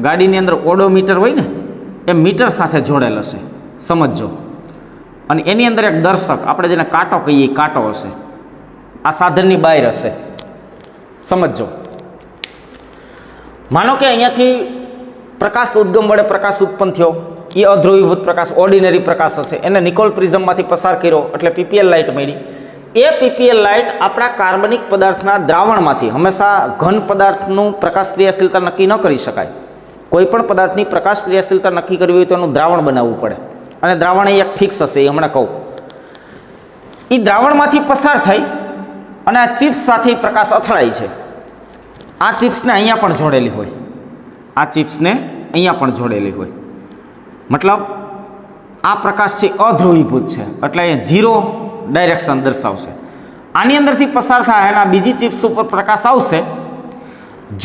ગાડીની અંદર ઓડોમીટર હોય ને એ મીટર સાથે જોડેલ હશે. સમજો, અને એની અંદર એક દર્શક, આપણે જેને કાંટો કહીએ, કાંટો હશે. આ સાધનની બહાર હશે. સમજો, માનો કે અહીંયાથી પ્રકાશ ઉદ્ગમ વડે પ્રકાશ ઉત્પન્ન થયો. એ અધ્રુવીભૂત પ્રકાશ, ઓર્ડિનરી પ્રકાશ હશે. એને નિકોલ પ્રિઝમમાંથી પસાર કર્યો એટલે પીપીએલ લાઇટ મળી. એ પીપીએલ લાઇટ આપણા કાર્બનિક પદાર્થના દ્રાવણમાંથી, હંમેશા ઘન પદાર્થનું પ્રકાશ ક્રિયાશીલતા નક્કી ન કરી શકાય. કોઈ પણ પદાર્થની પ્રકાશ ક્રિયાશીલતા નક્કી કરવી હોય તો એનું દ્રાવણ બનાવવું પડે. અને દ્રાવણ એ એક ફિક્સ હશે, એ હમણાં કહું. એ દ્રાવણમાંથી પસાર થઈ અને આ ચિપ્સ સાથે પ્રકાશ અથડાય છે. આ ચિપ્સને અહીંયા પણ જોડેલી હોય. આ ચિપ્સને અહીંયા પણ જોડેલી હોય. મતલબ આ પ્રકાશ છે અધ્રુવીભૂત છે, એટલે અહીંયા ઝીરો ડાયરેક્શન દર્શાવશે. આની અંદરથી પસાર થાય અને આ બીજી ચિપ્સ ઉપર પ્રકાશ આવશે.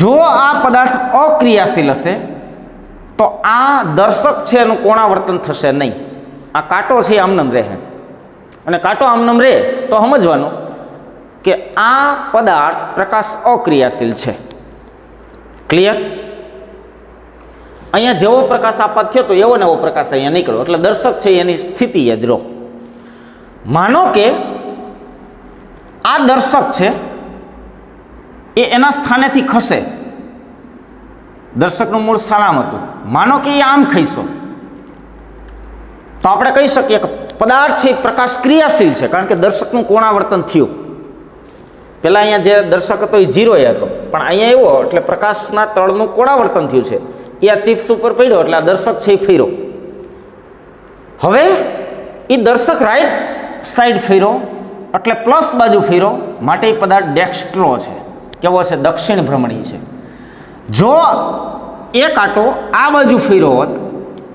જો આ પદાર્થ અક્રિયાશીલ હશે તો આ દર્શક છે એનું કોણાવર્તન થશે નહીં. આ કાંટો છે એ આમનમ રહે. અને કાંટો આમનમ રહે તો સમજવાનું કે આ પદાર્થ પ્રકાશ અક્રિયાશીલ છે. ક્લિયર? અહીંયા જેવો પ્રકાશ આપાત થયો તો એવો ને એવો પ્રકાશ અહીંયા નીકળ્યો, એટલે દર્શક છે એની સ્થિતિ યાદ રહો. માનો કે આ દર્શક છે એ એના સ્થાનેથી ખસે. દર્શકનું મૂળ સ્થાન આમ હતું. માનો કે એ આમ ખસ્યો તો આપણે કહી શકીએ કે પદાર્થ છે એ પ્રકાશ ક્રિયાશીલ છે, કારણ કે દર્શકનું કોણાવર્તન થયું. પહેલાં અહીંયા જે દર્શક હતો એ ઝીરો હતો, પણ અહીંયા એવો એટલે પ્રકાશના તળનું કોણાવર્તન થયું છે. એ આ ચિપ્સ ઉપર પડ્યો એટલે આ દર્શક છે એ ફેર્યો. હવે એ દર્શક રાઈટ સાઈડ ફેર્યો એટલે પ્લસ બાજુ ફેર્યો, માટે એ પદાર્થ ડેક્સ્ટ્રો છે. કેવો છે? દક્ષિણ ભ્રમણી છે. જો એ કાંટો આ બાજુ ફેર્યો હોત,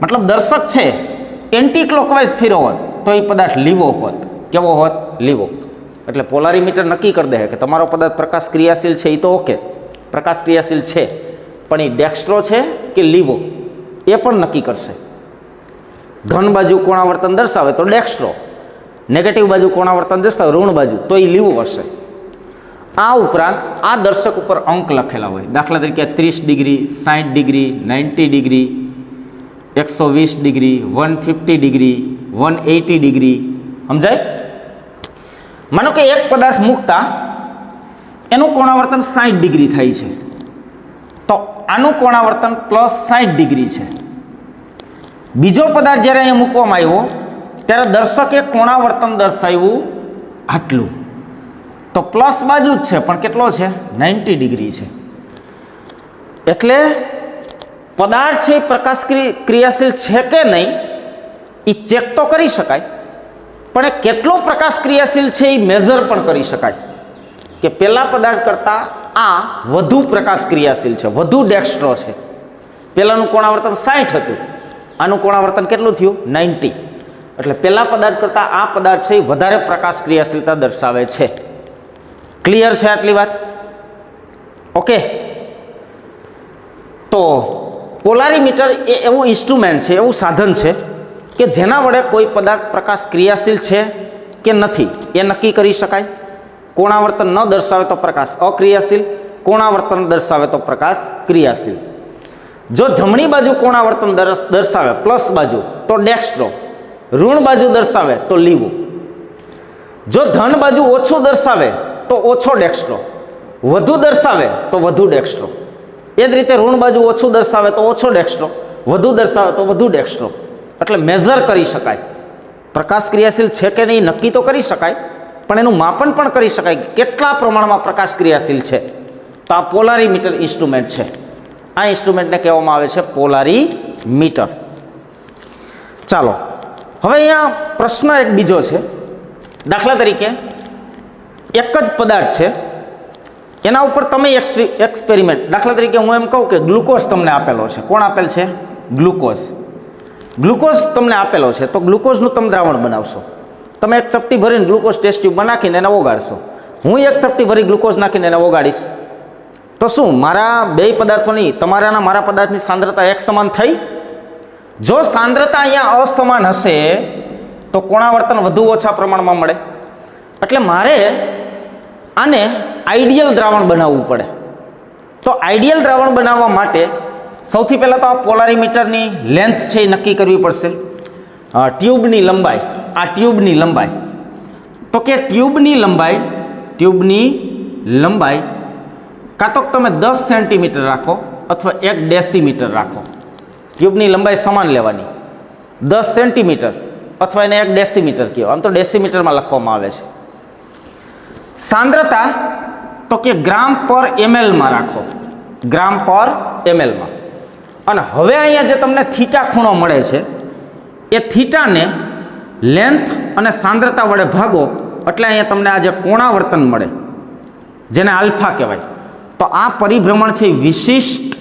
મતલબ દર્શક છે એન્ટી ક્લોકવાઇઝ ફેર્યો હોત, તો એ પદાર્થ લીવો હોત. કેવો હોત? લીવો. એટલે પોલારીમીટર નક્કી કરી દે કે તમારો પદાર્થ પ્રકાશ ક્રિયાશીલ છે એ તો ઓકે, પ્રકાશ ક્રિયાશીલ છે, પણ એ ડેક્સ્ટ્રો છે કે લીવો એ પણ નક્કી કરશે. ધન બાજુ કોણાવર્તન દર્શાવે તો ડેક્સ્ટ્રો, નેગેટિવ બાજુ કોણાવર્તન દર્શાવે ઋણ બાજુ તો એ લીવો હશે. આ ઉપરાંત આ દર્શક ઉપર અંક લખેલા હોય, દાખલા તરીકે 30 degree, 60 degree, 90 degree, 120 degree, 150 degree, 180 degree. સમજાય? માનો કે એક પદાર્થ મૂકતા એનું કોણાવર્તન 60 ડિગ્રી થાય છે, તો આનું કોણાવર્તન +60 ડિગ્રી છે. બીજો પદાર્થ જ્યારે અહીંયા મૂકવામાં આવ્યો ત્યારે દર્શકે કોણાવર્તન દર્શાવ્યું આટલું, તો પ્લસ બાજુ જ છે પણ કેટલો છે? 90 ડિગ્રી છે. એટલે પદાર્થ છે પ્રકાશ ક્રિયાશીલ છે કે નહીં એ ચેક તો કરી શકાય, પણ એ કેટલો પ્રકાશ ક્રિયાશીલ છે એ મેઝર પણ કરી શકાય કે પેલા પદાર્થ કરતાં આ વધુ પ્રકાશ ક્રિયાશીલ છે, વધુ ડેક્સ્ટ્રો છે. પહેલાંનું કોણાવર્તન 60 હતું, આનું કોણાવર્તન કેટલું થયું? 90. એટલે પહેલા પદાર્થ કરતાં આ પદાર્થ છે એ વધારે પ્રકાશ ક્રિયાશીલતા દર્શાવે છે. ક્લિયર છે આટલી વાત? ઓકે. તો પોલારીમીટર એ એવું ઇન્સ્ટ્રુમેન્ટ છે, એવું સાધન છે કે જેના વડે કોઈ પદાર્થ પ્રકાશ ક્રિયાશીલ છે કે નથી એ નક્કી કરી શકાય. કોણાવર્તન ન દર્શાવે તો પ્રકાશ અક્રિયાશીલ, કોણાવર્તન દર્શાવે તો પ્રકાશ ક્રિયાશીલ. જો જમણી બાજુ કોણાવર્તન દર્શાવે પ્લસ બાજુ તો ડેક્સ્ટ્રો, ઋણ બાજુ દર્શાવે તો લીવો. જો ધન બાજુ ઓછું દર્શાવે તો ઓછો ડેક્સ્ટ્રો, વધુ દર્શાવે તો વધુ ડેક્સ્ટ્રો. એ જ રીતે ઋણ બાજુ ઓછું દર્શાવે તો ઓછો ડેક્સ્ટ્રો, વધુ દર્શાવે તો વધુ ડેક્સ્ટ્રો. એટલે મેઝર કરી શકાય, પ્રકાશ ક્રિયાશીલ છે કે નહીં નક્કી તો કરી શકાય, પણ એનું માપન પણ કરી શકાય કેટલા પ્રમાણમાં પ્રકાશ ક્રિયાશીલ છે. તો આ પોલારીમીટર ઇન્સ્ટ્રુમેન્ટ છે. આ ઇન્સ્ટ્રુમેન્ટને કહેવામાં આવે છે પોલારીમીટર. ચાલો હવે અહીંયા પ્રશ્ન એક બીજો છે. દાખલા તરીકે એક જ પદાર્થ છે, એના ઉપર તમે એક્સપેરિમેન્ટ, દાખલા તરીકે હું એમ કહું કે ગ્લુકોઝ તમને આપેલો છે. કોણ આપેલ છે? ગ્લુકોઝ. ગ્લુકોઝ તમને આપેલો છે, તો ગ્લુકોઝનું તમે દ્રાવણ બનાવશો. તમે એક ચપટી ભરીને ગ્લુકોઝ ટેસ્ટ ટ્યુબમાં નાખીને એને ઓગાળશો. હું એક ચપટી ભરી ગ્લુકોઝ નાખીને એને ઓગાળીશ, તો શું મારા બે પદાર્થોની, તમારાના મારા પદાર્થની સાંદ્રતા એક સમાન થઈ? જો સાંદ્રતા અહીંયા અસમાન હશે તો કોણાવર્તન વધુ ઓછા પ્રમાણમાં મળે. એટલે મારે આને આઈડિયલ દ્રાવણ બનાવવું પડે. તો આઈડિયલ દ્રાવણ બનાવવા માટે સૌથી પહેલાં તો આ પોલારીમીટરની લેન્થ છે એ નક્કી કરવી પડશે. ટ્યુબની લંબાઈ, આ ટ્યુબની લંબાઈ, તો કે ટ્યુબની લંબાઈ કાં તો તમે 10 સેન્ટીમીટર રાખો અથવા 1 ડેસીમીટર રાખો. ટ્યુબની લંબાઈ સમાન લેવાની, 10 સેન્ટીમીટર અથવા એને 1 ડેસીમીટર કહો. આમ તો ડેસીમીટરમાં લખવામાં આવે છે. સાંદ્રતા તો કે ગ્રામ પર mlમાં રાખો, ગ્રામ પર mlમાં. અને હવે અહીંયા જે તમને થીટા ખૂણો મળે છે એ થીટાને લેન્થ અને સાંદ્રતા વડે ભાગો એટલે અહીંયા તમને આ જે કોણાવર્તન મળે જેને આલ્ફા કહેવાય. તો આ પરિભ્રમણ છે વિશિષ્ટ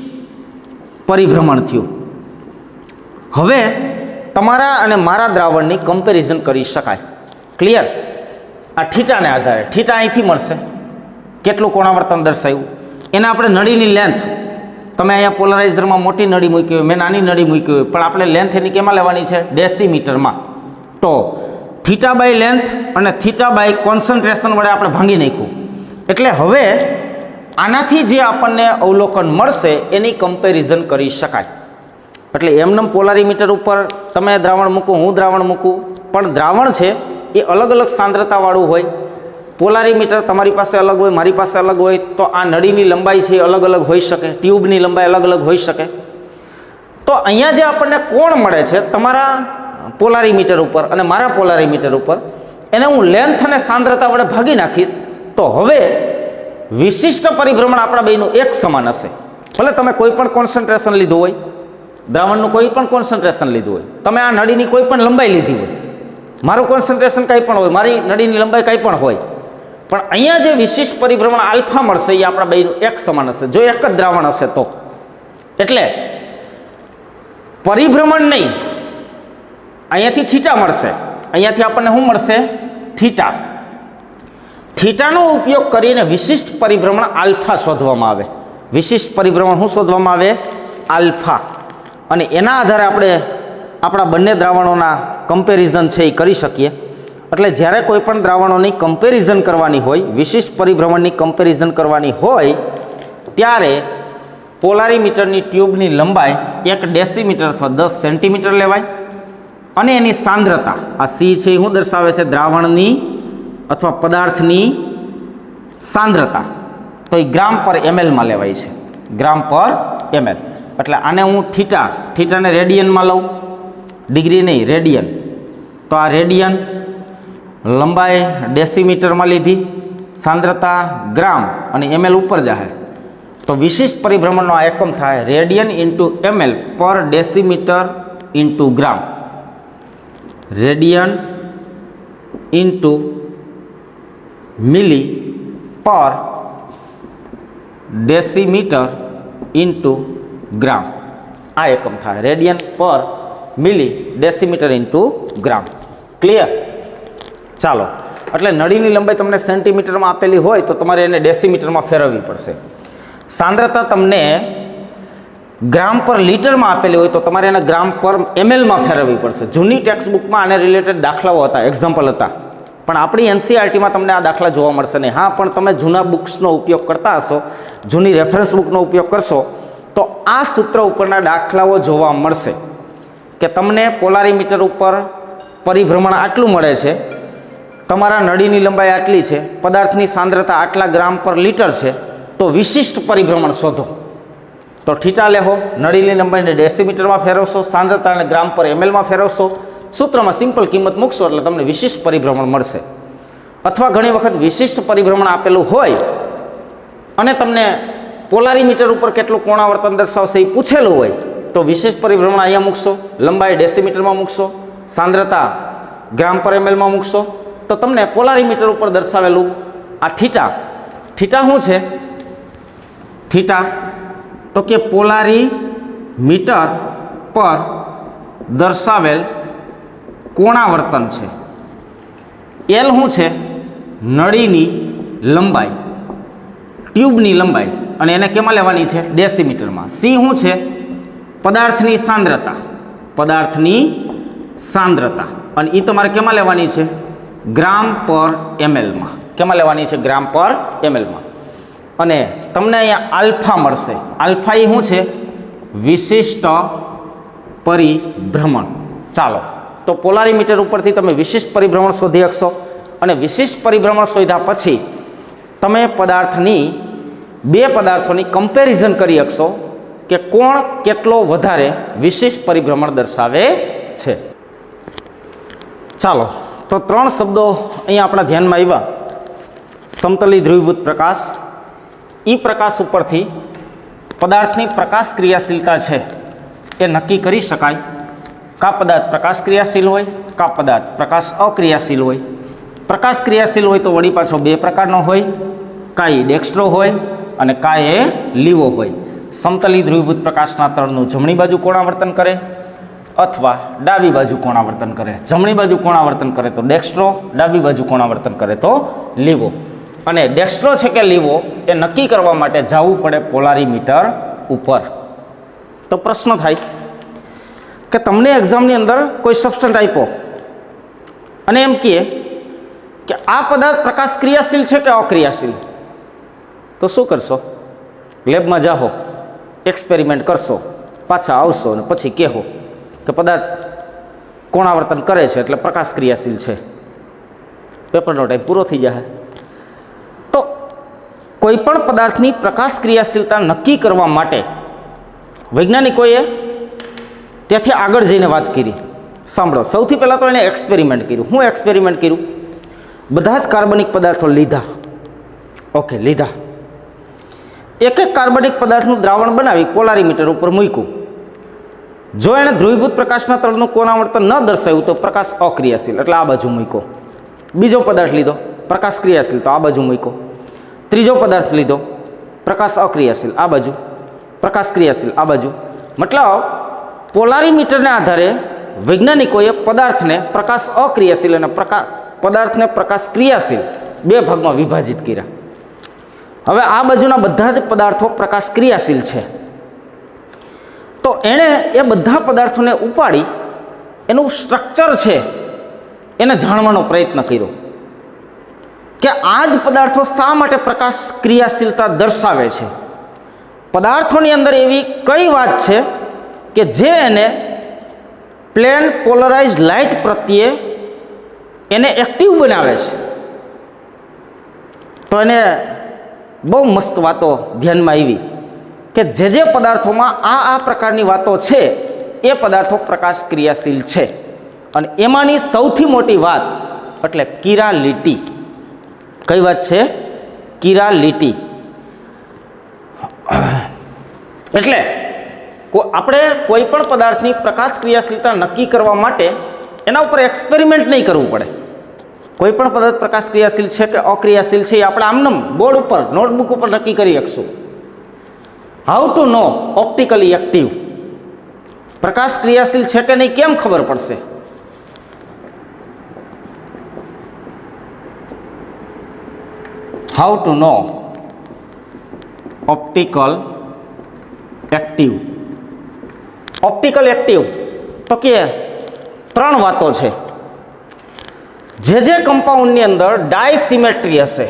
પરિભ્રમણ થયું. હવે તમારા અને મારા દ્રાવણની કમ્પેરિઝન કરી શકાય. ક્લિયર? આ થીટાને આધારે, થીટા અહીંથી મળશે, કેટલું કોણાવર્તન દર્શાવ્યું એને આપણે નળીની લેન્થ, તમે અહીંયા પોલરાઇઝરમાં મોટી નળી મૂકી હોય, મેં નાની નળી મૂકી હોય, પણ આપણે લેન્થ એની કેમાં લેવાની છે? ડેસીમીટરમાં. તો થીટા બાય લેન્થ અને થીટા બાય કોન્સન્ટ્રેશન વડે આપણે ભાંગી નાખ્યું. એટલે હવે આનાથી જે આપણને અવલોકન મળશે એની કમ્પેરિઝન કરી શકાય. એટલે એમનેમ પોલારીમીટર ઉપર તમે દ્રાવણ મૂકો, હું દ્રાવણ મૂકું, પણ દ્રાવણ છે એ અલગ અલગ સાંદ્રતાવાળું હોય. પોલારીમીટર તમારી પાસે અલગ હોય, મારી પાસે અલગ હોય, તો આ નળીની લંબાઈ છે એ અલગ અલગ હોઈ શકે, ટ્યુબની લંબાઈ અલગ અલગ હોઈ શકે. તો અહીંયા જે આપણને કોણ મળે છે તમારા પોલારીમીટર ઉપર અને મારા પોલારીમીટર ઉપર, એને હું લેન્થ અને સાંદ્રતા વડે ભાગી નાખીશ તો હવે વિશિષ્ટ પરિભ્રમણ આપણા બેનું એક સમાન હશે. ભલે તમે કોઈ પણ કોન્સન્ટ્રેશન લીધું હોય, દ્રાવણનું કોઈ પણ કોન્સન્ટ્રેશન લીધું હોય, તમે આ નળીની કોઈ પણ લંબાઈ લીધી હોય, મારું કોન્સન્ટ્રેશન કંઈ પણ હોય, મારી નળીની લંબાઈ કંઈ પણ હોય, પણ અહીંયા જે વિશિષ્ટ પરિભ્રમણ આલ્ફા મળશે એ આપણા બેનું એક સમાન હશે જો એક જ દ્રાવણ હશે તો. એટલે પરિભ્રમણ નહીં, અહીંયાથી થીટા મળશે, અહીંયાથી આપણને શું મળશે? થીટા. થીટાનો ઉપયોગ કરીને વિશિષ્ટ પરિભ્રમણ આલ્ફા શોધવામાં આવે. વિશિષ્ટ પરિભ્રમણ શું શોધવામાં આવે? આલ્ફા. અને એના આધારે આપણે આપણા બંને દ્રાવણોના કમ્પેરિઝન છે એ કરી શકીએ. એટલે જ્યારે કોઈ પણ દ્રાવણોની કમ્પેરિઝન કરવાની હોય, વિશિષ્ટ પરિભ્રમણની કમ્પેરિઝન કરવાની હોય, ત્યારે પોલારીમીટરની ટ્યુબની લંબાઈ 1 ડેસીમીટર અથવા 10 સેન્ટીમીટર લેવાય અને એની સાંદ્રતા, આ સી છે એ શું દર્શાવે છે? દ્રાવણની અથવા પદાર્થની સાંદ્રતા, તો એ ગ્રામ પર એમએલમાં લેવાય છે. ગ્રામ પર એમએલ. એટલે આને હું થીટાને રેડિયનમાં લઉં, ડિગ્રી નહીં, રેડિયન. તો આ રેડિયન, લંબાઈ ડેસીમીટરમાં લીધી, સાંદ્રતા ગ્રામ અને એમએલ ઉપર જાય. તો વિશિષ્ટ પરિભ્રમણનો આ એકમ થાય રેડિયન ઇન્ટુ એમએલ પર ડેસીમીટર ઇન્ટુ ગ્રામ. રેડિયન ઇન્ટુ મિલી પર ડેસીમીટર ઇન્ટુ ગ્રામ. આ એકમ થાય રેડિયન પર મિલી ડેસીમીટર ઇન્ટુ ગ્રામ. ક્લિયર? ચાલો, એટલે નળીની લંબાઈ તમને સેન્ટીમીટરમાં આપેલી હોય તો તમારે એને ડેસીમીટરમાં ફેરવવી પડશે. સાંદ્રતા તમને ગ્રામ પર લીટરમાં આપેલી હોય તો તમારે એને ગ્રામ પર એમએલમાં ફેરવવી પડશે. જૂની ટેક્સ્ટ બુકમાં આને રિલેટેડ દાખલાઓ હતા, એક્ઝામ્પલ હતા, પણ આપણી એનસીઆરટીમાં તમને આ દાખલા જોવા મળશે નહીં. હા, પણ તમે જૂના બુક્સનો ઉપયોગ કરતા હશો, જૂની રેફરન્સ બુકનો ઉપયોગ કરશો તો આ સૂત્ર ઉપરના દાખલાઓ જોવા મળશે કે તમને પોલારીમીટર ઉપર પરિભ્રમણ આટલું મળે છે, તમારા નળીની લંબાઈ આટલી છે, પદાર્થની સાંદ્રતા આટલા ગ્રામ પર લીટર છે, તો વિશિષ્ટ પરિભ્રમણ શોધો. તો થીટા લેહો, નળીની લંબાઈને ડેસીમીટરમાં ફેરવશો, સાંદ્રતાને ગ્રામ પર એમએલમાં ફેરવશો, સૂત્રમાં સિમ્પલ કિંમત મૂકશો એટલે તમને વિશિષ્ટ પરિભ્રમણ મળશે. અથવા ઘણી વખત વિશિષ્ટ પરિભ્રમણ આપેલું હોય અને તમને પોલારીમીટર ઉપર કેટલું કોણાવર્તન દર્શાવશે એ પૂછેલું હોય તો વિશિષ્ટ પરિભ્રમણ અહીંયા મૂકશો, લંબાઈ ડેસીમીટરમાં મૂકશો, સાંદ્રતા ગ્રામ પર એમએલમાં મૂકશો, તો તમને પોલારીમીટર ઉપર દર્શાવેલું આ થીટા શું છે? થીટા તો કે પોલારીમીટર પર દર્શાવેલ કોણાવર્તન છે. એલ શું છે? નળીની લંબાઈ, ટ્યુબની લંબાઈ, અને એને કેમાં લેવાની છે? ડેસીમીટરમાં. સી શું છે? પદાર્થની સાંદ્રતા, અને એ તમારે કેમાં લેવાની છે? ગ્રામ પર એમએલમાં. કેમાં લેવાની છે? ગ્રામ પર એમએલમાં. અને તમને અહીંયા આલ્ફા મળશે. આલ્ફા એ શું છે? વિશિષ્ટ પરિભ્રમણ. ચાલો, તો પોલારીમીટર ઉપરથી તમે વિશિષ્ટ પરિભ્રમણ શોધી શકશો અને વિશિષ્ટ પરિભ્રમણ શોધ્યા પછી તમે બે પદાર્થોની કમ્પેરિઝન કરી શકશો કે કોણ કેટલો વધારે વિશિષ્ટ પરિભ્રમણ દર્શાવે છે. ચાલો, તો 3 શબ્દો અહીંયા આપણા ધ્યાનમાં આવ્યા. સમતલી ધ્રુવીભૂત પ્રકાશ. પ્રકાશ ઉપરથી પદાર્થની પ્રકાશ ક્રિયાશીલતા છે એ નક્કી કરી શકાય. કા પદાર્થ પ્રકાશ ક્રિયાશીલ હોય, કા પદાર્થ પ્રકાશ અક્રિયાશીલ હોય. પ્રકાશ ક્રિયાશીલ હોય તો વળી પાછો 2 પ્રકારનો હોય, કાંઈ ડેક્સ્ટ્રો હોય અને કાંઈ લીવો હોય. સમતલી ધ્રુવીભૂત પ્રકાશના તળનું જમણી બાજુ કોણાવર્તન કરે અથવા ડાબી બાજુ કોણાવર્તન કરે. જમણી બાજુ કોણાવર્તન કરે તો ડેક્સ્ટ્રો, ડાબી બાજુ કોણાવર્તન કરે તો લીવો. અને ડેક્સ્ટ્રો છે કે લીવો એ નક્કી કરવા માટે જવું પડે પોલારીમીટર ઉપર. તો પ્રશ્ન થાય કે તમને એક્ઝામની અંદર કોઈ સબસ્ટન્ટ આપ્યો અને એમ કહે કે આ પદાર્થ પ્રકાશ ક્રિયાશીલ છે કે અક્રિયાશીલ, તો શું કરશો? લેબમાં જાઓ, એક્સપેરિમેન્ટ કરશો, પાછા આવશો અને પછી કહેવો કે પદાર્થ કોણાવર્તન કરે છે એટલે પ્રકાશ ક્રિયાશીલ છે. પેપરનો ટાઈમ પૂરો થઈ જાય. તો કોઈ પણ પદાર્થની પ્રકાશ ક્રિયાશીલતા નક્કી કરવા માટે વૈજ્ઞાનિકોએ ત્યાંથી આગળ જઈને વાત કરી. સાંભળો, સૌથી પહેલાં તો એને એક્સપેરિમેન્ટ કર્યું. શું એક્સપેરિમેન્ટ કર્યું? બધા જ કાર્બનિક પદાર્થો લીધા. ઓકે, લીધા. એક કાર્બનિક પદાર્થનું દ્રાવણ બનાવી પોલારીમીટર ઉપર મૂક્યું. જો એણે ધ્રુવીભૂત પ્રકાશના તળનું કોણાવર્તન ન દર્શાવ્યું તો પ્રકાશ અક્રિયાશીલ, એટલે આ બાજુ મૂક્યો. બીજો પદાર્થ લીધો, પ્રકાશ ક્રિયાશીલ, તો આ બાજુ મૂક્યો. ત્રીજો પદાર્થ લીધો, પ્રકાશ અક્રિયાશીલ, આ બાજુ. પ્રકાશ ક્રિયાશીલ, આ બાજુ. મતલબ પોલારીમીટરને આધારે વૈજ્ઞાનિકોએ પદાર્થને પ્રકાશ અક્રિયાશીલ અને પદાર્થને પ્રકાશ ક્રિયાશીલ બે ભાગમાં વિભાજિત કર્યા. હવે આ બાજુના બધા જ પદાર્થો પ્રકાશ ક્રિયાશીલ છે, તો એણે એ બધા પદાર્થોને ઉપાડી એનું સ્ટ્રક્ચર છે એને જાણવાનો પ્રયત્ન કર્યો કે આ જ પદાર્થો શા માટે પ્રકાશ ક્રિયાશીલતા દર્શાવે છે. પદાર્થોની અંદર એવી કઈ વાત છે કે જે એને પ્લેન પોલરાઇઝ્ડ લાઇટ પ્રત્યે એને એક્ટિવ બનાવે છે. તો એને બહુ મસ્ત વાતો ધ્યાનમાં આવી કે જે પદાર્થોમાં આ પ્રકારની વાતો છે એ પદાર્થો પ્રકાશ ક્રિયાશીલ છે. અને એમાંની સૌથી મોટી વાત એટલે કિરાલિટી. કઈ વાત છે? કિરાલિટી. એટલે આપણે કોઈ પણ પદાર્થની પ્રકાશ ક્રિયાશીલતા નક્કી કરવા માટે એના ઉપર એક્સપેરિમેન્ટ નહીં કરવું પડે. કોઈ પણ પદાર્થ પ્રકાશ ક્રિયાશીલ છે કે અક્રિયાશીલ છે એ આપણે આમનામ બોર્ડ ઉપર નોટબુક ઉપર નક્કી કરી શકશું. How to know optically active? પ્રકાશ ક્રિયાશીલ છે કે નહીં કેમ ખબર પડશે? How to know optical active? Optical active તો કે ત્રણ વાતો છે. જે કમ્પાઉન્ડની અંદર ડાયસિમેટ્રી હશે,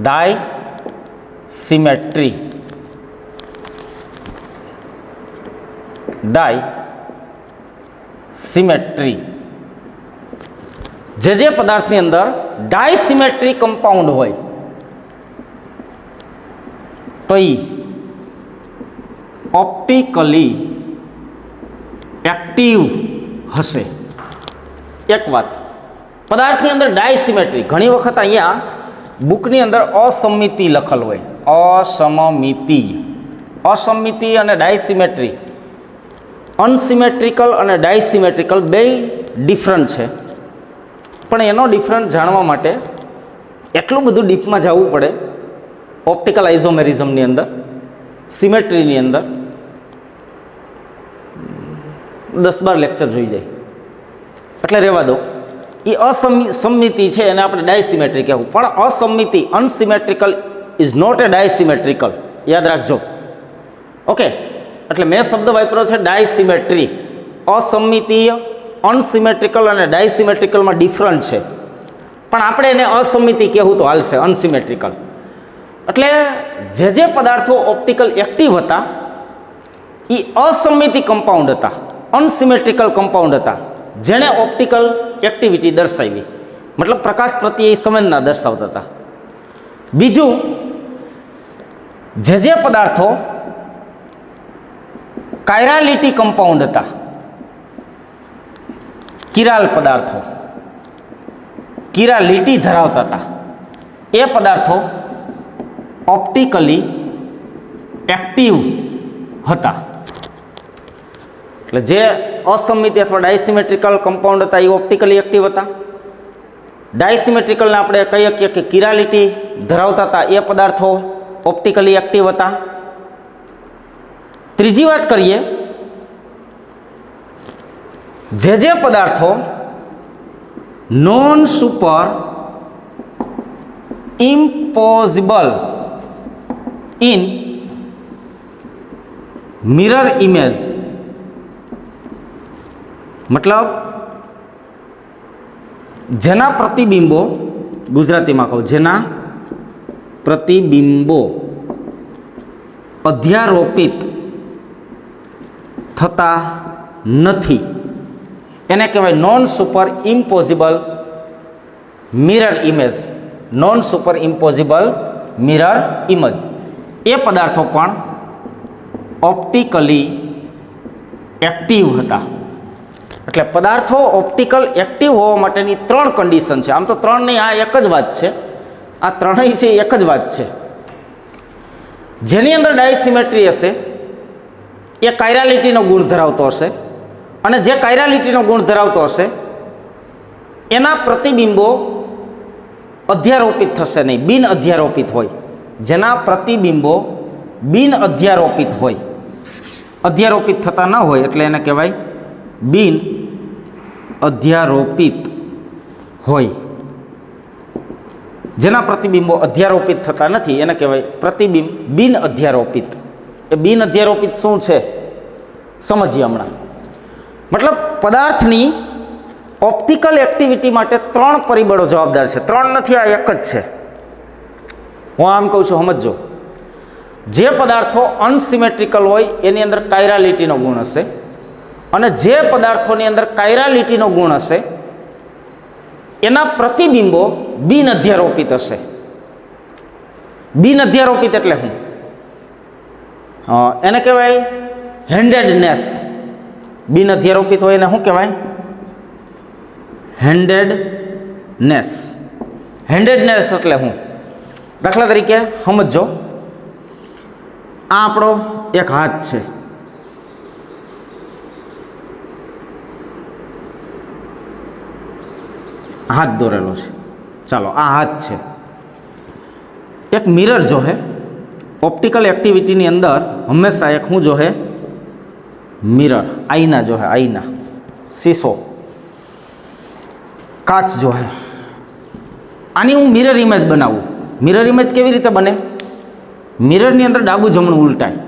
ડાયસિમેટ્રી, ડાયસિમેટ્રી, જે પદાર્થની અંદર ડાયસિમેટ્રી કમ્પાઉન્ડ હોય તો એ ઓપ્ટિકલી એક્ટિવ હશે. એક વાત, પદાર્થની અંદર ડાયસિમેટ્રી, ઘણી વખત અહીંયા બુકની અંદર અસમિતિ લખેલ હોય, અસમમિતિ. અસમિતિ અને ડાયસિમેટ્રી, અનસિમેટ્રિકલ અને ડાયસિમેટ્રિકલ બે ડિફરન્ટ છે. પણ એનો ડિફરન્ટ જાણવા માટે એટલું બધું ડીપમાં જવું પડે ઓપ્ટિકલ આઇઝોમેરિઝમની અંદર, સિમેટ્રીની અંદર 10-12 લેક્ચર જોઈ જાય. એટલે રહેવા દો. એ અસમિતિ છે એને આપણે ડાયસિમેટ્રી કહેવું. પણ અસમિતિ, અનસિમેટ્રિકલ ઇઝ નોટ એ ડાયસિમેટ્રિકલ, યાદ રાખજો. ઓકે, એટલે મેં શબ્દ વાપર્યો છે ડાયસિમેટ્રી. અસમિતીય, અનસિમેટ્રિકલ અને ડાયસિમેટ્રિકલમાં ડિફરન્ટ છે, પણ આપણે એને અસમિતિ કહેવું તો હાલશે, અનસિમેટ્રિકલ. એટલે જે પદાર્થો ઓપ્ટિકલ એક્ટિવ હતા એ અસમિતિ કમ્પાઉન્ડ હતા, અનસિમેટ્રિકલ કમ્પાઉન્ડ હતા, જેણે ઓપ્ટિકલ એક્ટિવિટી દર્શાવી, મતલબ પ્રકાશ પ્રત્યે સંવેદના દર્શાવતા હતા. બીજું, જે પદાર્થો કાયરાલિટી કમ્પાઉન્ડ હતા, કિરાલ પદાર્થો, કિરાલિટી ધરાવતા હતા, એ પદાર્થો ઓપ્ટિકલી એક્ટિવ હતા. એટલે જે અસમિતિ અથવા ડાયસિમેટ્રિકલ કમ્પાઉન્ડ હતા એ ઓપ્ટિકલી એક્ટિવ હતા. ડાયસિમેટ્રિકલને આપણે કહી શકીએ કે કિરાલિટી ધરાવતા હતા એ પદાર્થો ઓપ્ટિકલી એક્ટિવ હતા. ત્રીજી વાત કરીએ, જે પદાર્થો non super impossible in mirror image, મતલબ જેના પ્રતિબિંબો, ગુજરાતીમાં કહું, જેના પ્રતિબિંબો અધ્યારોપિત થતા નથી એને કહેવાય non super impossible mirror image. Non super impossible mirror image એ પદાર્થો પણ ઓપ્ટિકલી એક્ટિવ હતા. એટલે પદાર્થો ઓપ્ટિકલ એક્ટિવ હોવા માટેની 3 કન્ડિશન છે. આમ તો 3 નહીં, આ એક જ વાત છે. આ ત્રણેય છે એક જ વાત છે. જેની અંદર ડાયસિમેટ્રી હશે એ કાયરાલિટીનો ગુણ ધરાવતો હશે, અને જે કાયરાલિટીનો ગુણ ધરાવતો હશે એના પ્રતિબિંબો અધ્યારોપિત થશે નહીં, બિન અધ્યારોપિત હોય. જેના પ્રતિબિંબો બિન અધ્યારોપિત હોય, અધ્યારોપિત થતા ન હોય એટલે એને કહેવાય બિન અધ્યારોપિત હોય. જેના પ્રતિબિંબો અધ્યારોપિત થતા નથી એને કહેવાય પ્રતિબિંબ બિન અધ્યારોપિત. એ બિન અધ્યારોપિત શું છે સમજીએ હમણાં. મતલબ પદાર્થની ઓપ્ટિકલ એક્ટિવિટી માટે 3 પરિબળો જવાબદાર છે. 3 નથી, આ એક જ છે. હું આમ કહું છું, સમજો. જે પદાર્થો અનસિમેટ્રિકલ હોય એની અંદર કાયરાલિટીનો ગુણ હશે, અને જે પદાર્થોની અંદર કાયરાલિટીનો ગુણ હશે એના પ્રતિબિંબો બિન અધ્યારોપિત હશે. બિન અધ્યારોપિત એટલે શું? એને કહેવાય હેન્ડેડનેસ. બિન અધ્યારોપિત હોય એને શું કહેવાય? હેન્ડેડનેસ. હેન્ડેડનેસ એટલે શું? દાખલા તરીકે સમજો, આ આપણો એક હાથ છે. હાથ દોરેલો છે. ચાલો, આ હાથ છે. એક મિરર જો હે ઓપ્ટિકલ એક્ટિવિટીની અંદર હંમેશા એક શું જો હે? મિરર, આઈના જો હે, આઈના, શીશો, કાચ જો હે. આની હું મિરર ઇમેજ બનાવું. મિરર ઇમેજ કેવી રીતે બને? મિરરની અંદર ડાબું જમણું ઉલટાય.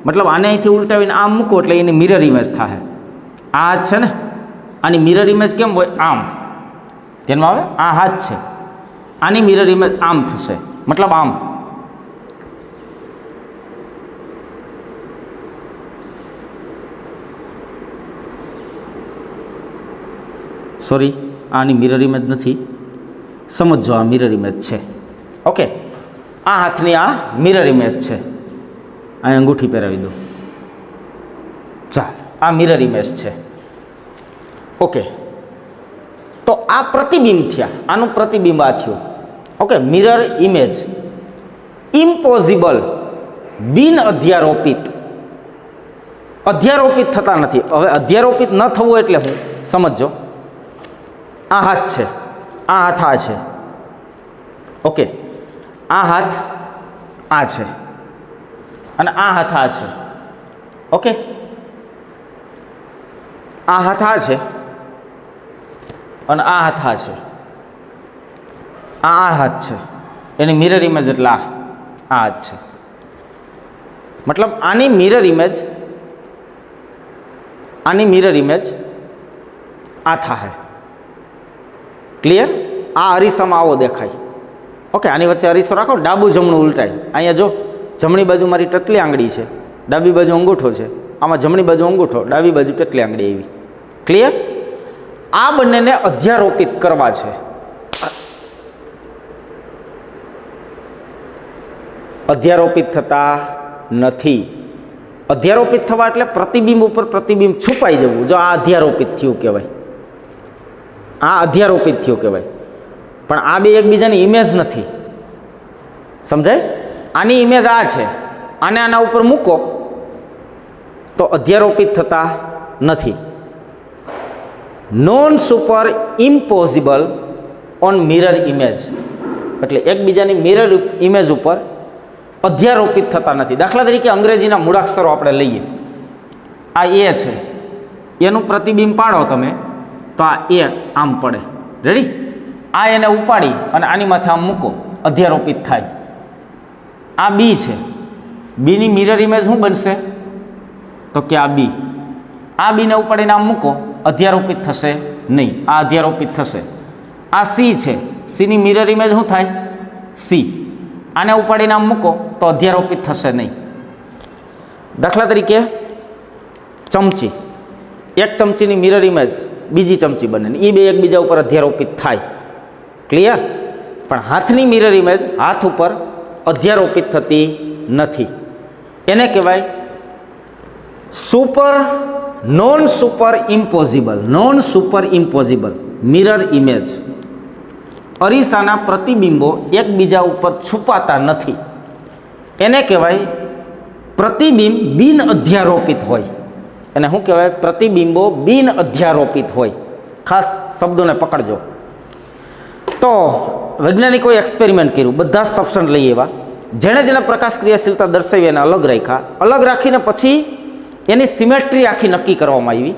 મતલબ આને અહીંથી ઉલટાવીને આમ મૂકો એટલે એની મિરર ઇમેજ થાય. આ હાથ છે ને, આની મિરર ઇમેજ કેમ હોય? આમ. ધ્યાનમાં આવે? આ હાથ છે, આની મિરર ઇમેજ આમ થશે, મતલબ આમ. સોરી, આની મિરર ઇમેજ નથી. સમજો, આ મિરર ઇમેજ છે. ઓકે, આ હાથની આ મિરર ઇમેજ છે. અહીં અંગૂઠી પહેરાવી દો. ચાલ, આ મિરર ઇમેજ છે. ઓકે, તો આ પ્રતિબિંબ થયા. આનું પ્રતિબિંબ આ થયું. ઓકે, મિરર ઇમેજ ઇમ્પોઝિબલ, બિન અધ્યારોપિત. અધ્યારોપિત થતા નથી. હવે અધ્યારોપિત ન થવું એટલે હું સમજો. આ હાથ છે, આ હાથ આ છે. ઓકે, આ હાથ આ છે, અને આ હાથ આ છે. ઓકે, આ હાથ આ છે, અને આ હાથ આ છે. આ હાથ છે, એની મિરર ઇમેજ એટલે આ હાથ છે. મતલબ આની મિરર ઇમેજ આ થાય. ક્લિયર? આ અરીસામાં આવો દેખાય. ઓકે, આની વચ્ચે અરીસો રાખો, ડાબું જમણું ઉલટાય. અહીંયા જો, જમણી બાજુ મારી ટટલી આંગળી છે, ડાબી બાજુ અંગૂઠો છે. આમાં જમણી બાજુ અંગૂઠો, ડાબી બાજુ ટટલી આંગળી એવી. ક્લિયર? આ બંનેને અધ્યારોપિત કરવા છે. અધ્યારોપિત થતા નથી. અધ્યારોપિત થવા એટલે પ્રતિબિંબ ઉપર પ્રતિબિંબ છુપાઈ જવું. જો આ અધ્યારોપિત થયું કહેવાય, આ અધ્યારોપિત થયું કહેવાય. પણ આ બે એકબીજાની ઇમેજ નથી. સમજાય? આની ઇમેજ આ છે, આને આના ઉપર મૂકો તો અધ્યારોપિત થતા નથી. Non super impossible on mirror image એટલે એકબીજાની મિરર ઇમેજ ઉપર અધ્યારોપિત થતા નથી. દાખલા તરીકે અંગ્રેજીના મૂળાક્ષરો આપણે લઈએ. આ એ છે, એનું પ્રતિબિંબ પાડો તમે તો આ એ આમ પડે. રેડી? આ એને ઉપાડી અને આની માથે આમ મૂકો, અધ્યારોપિત થાય. આ બી છે, બીની મિરર ઇમેજ શું બનશે? તો કે આ બી. આ બીને ઉપાડીને આમ મૂકો, અધ્યારોપિત થશે નહીં, આ અધ્યારોપિત થશે. આ સી છે, સીની મિરર ઇમેજ શું થાય? સી. આને ઉપાડીને આમ મૂકો તો અધ્યારોપિત થશે નહીં. દાખલા તરીકે ચમચી, એક ચમચીની મિરર ઇમેજ બીજી ચમચી બને ને એ બે એકબીજા ઉપર અધ્યારોપિત થાય. ક્લિયર? પણ હાથની મિરર ઇમેજ હાથ ઉપર અધ્યારોપિત થતી નથી. એને કહેવાય non super impossible mirror image. અરીસાના પ્રતિબિંબો એકબીજા ઉપર છુપાતા નથી. એને કહેવાય પ્રતિબિંબ બિન અધ્યારોપિત હોય. એને શું કહેવાય? પ્રતિબિંબો બિન અધ્યારોપિત હોય. ખાસ શબ્દોને પકડજો. તો વૈજ્ઞાનિકોએ એક્સપેરિમેન્ટ કર્યું. બધા જ સબસ્ટન્સ લઈ એવા જેણે જેણે પ્રકાશ ક્રિયાશીલતા દર્શાવી એને અલગ રાખ્યા. અલગ રાખીને પછી એની સિમેટ્રી આખી નક્કી કરવામાં આવી.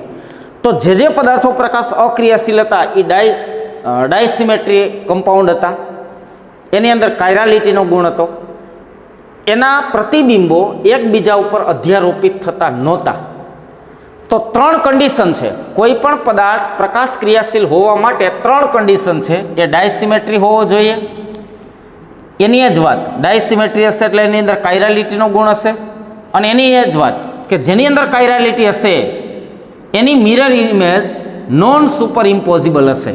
તો જે પદાર્થો પ્રકાશ અક્રિયાશીલ હતા એ ડાયસિમેટ્રી કમ્પાઉન્ડ હતા. એની અંદર કાયરાલિટીનો ગુણ હતો. એના પ્રતિબિંબો એકબીજા ઉપર અધ્યારોપિત થતા નહોતા. તો 3 કન્ડિશન છે. કોઈ પણ પદાર્થ પ્રકાશ ક્રિયાશીલ હોવા માટે 3 કન્ડિશન છે. એ ડાયસિમેટ્રી હોવો જોઈએ, એની જ વાત ડાયસિમેટ્રી હશે એટલે એની અંદર કાયરાલિટીનો ગુણ હશે, અને એની એ જ વાત કે જેની અંદર કાયરાલિટી હશે એની મિરર ઇમેજ નોન સુપર ઇમ્પોઝિબલ હશે,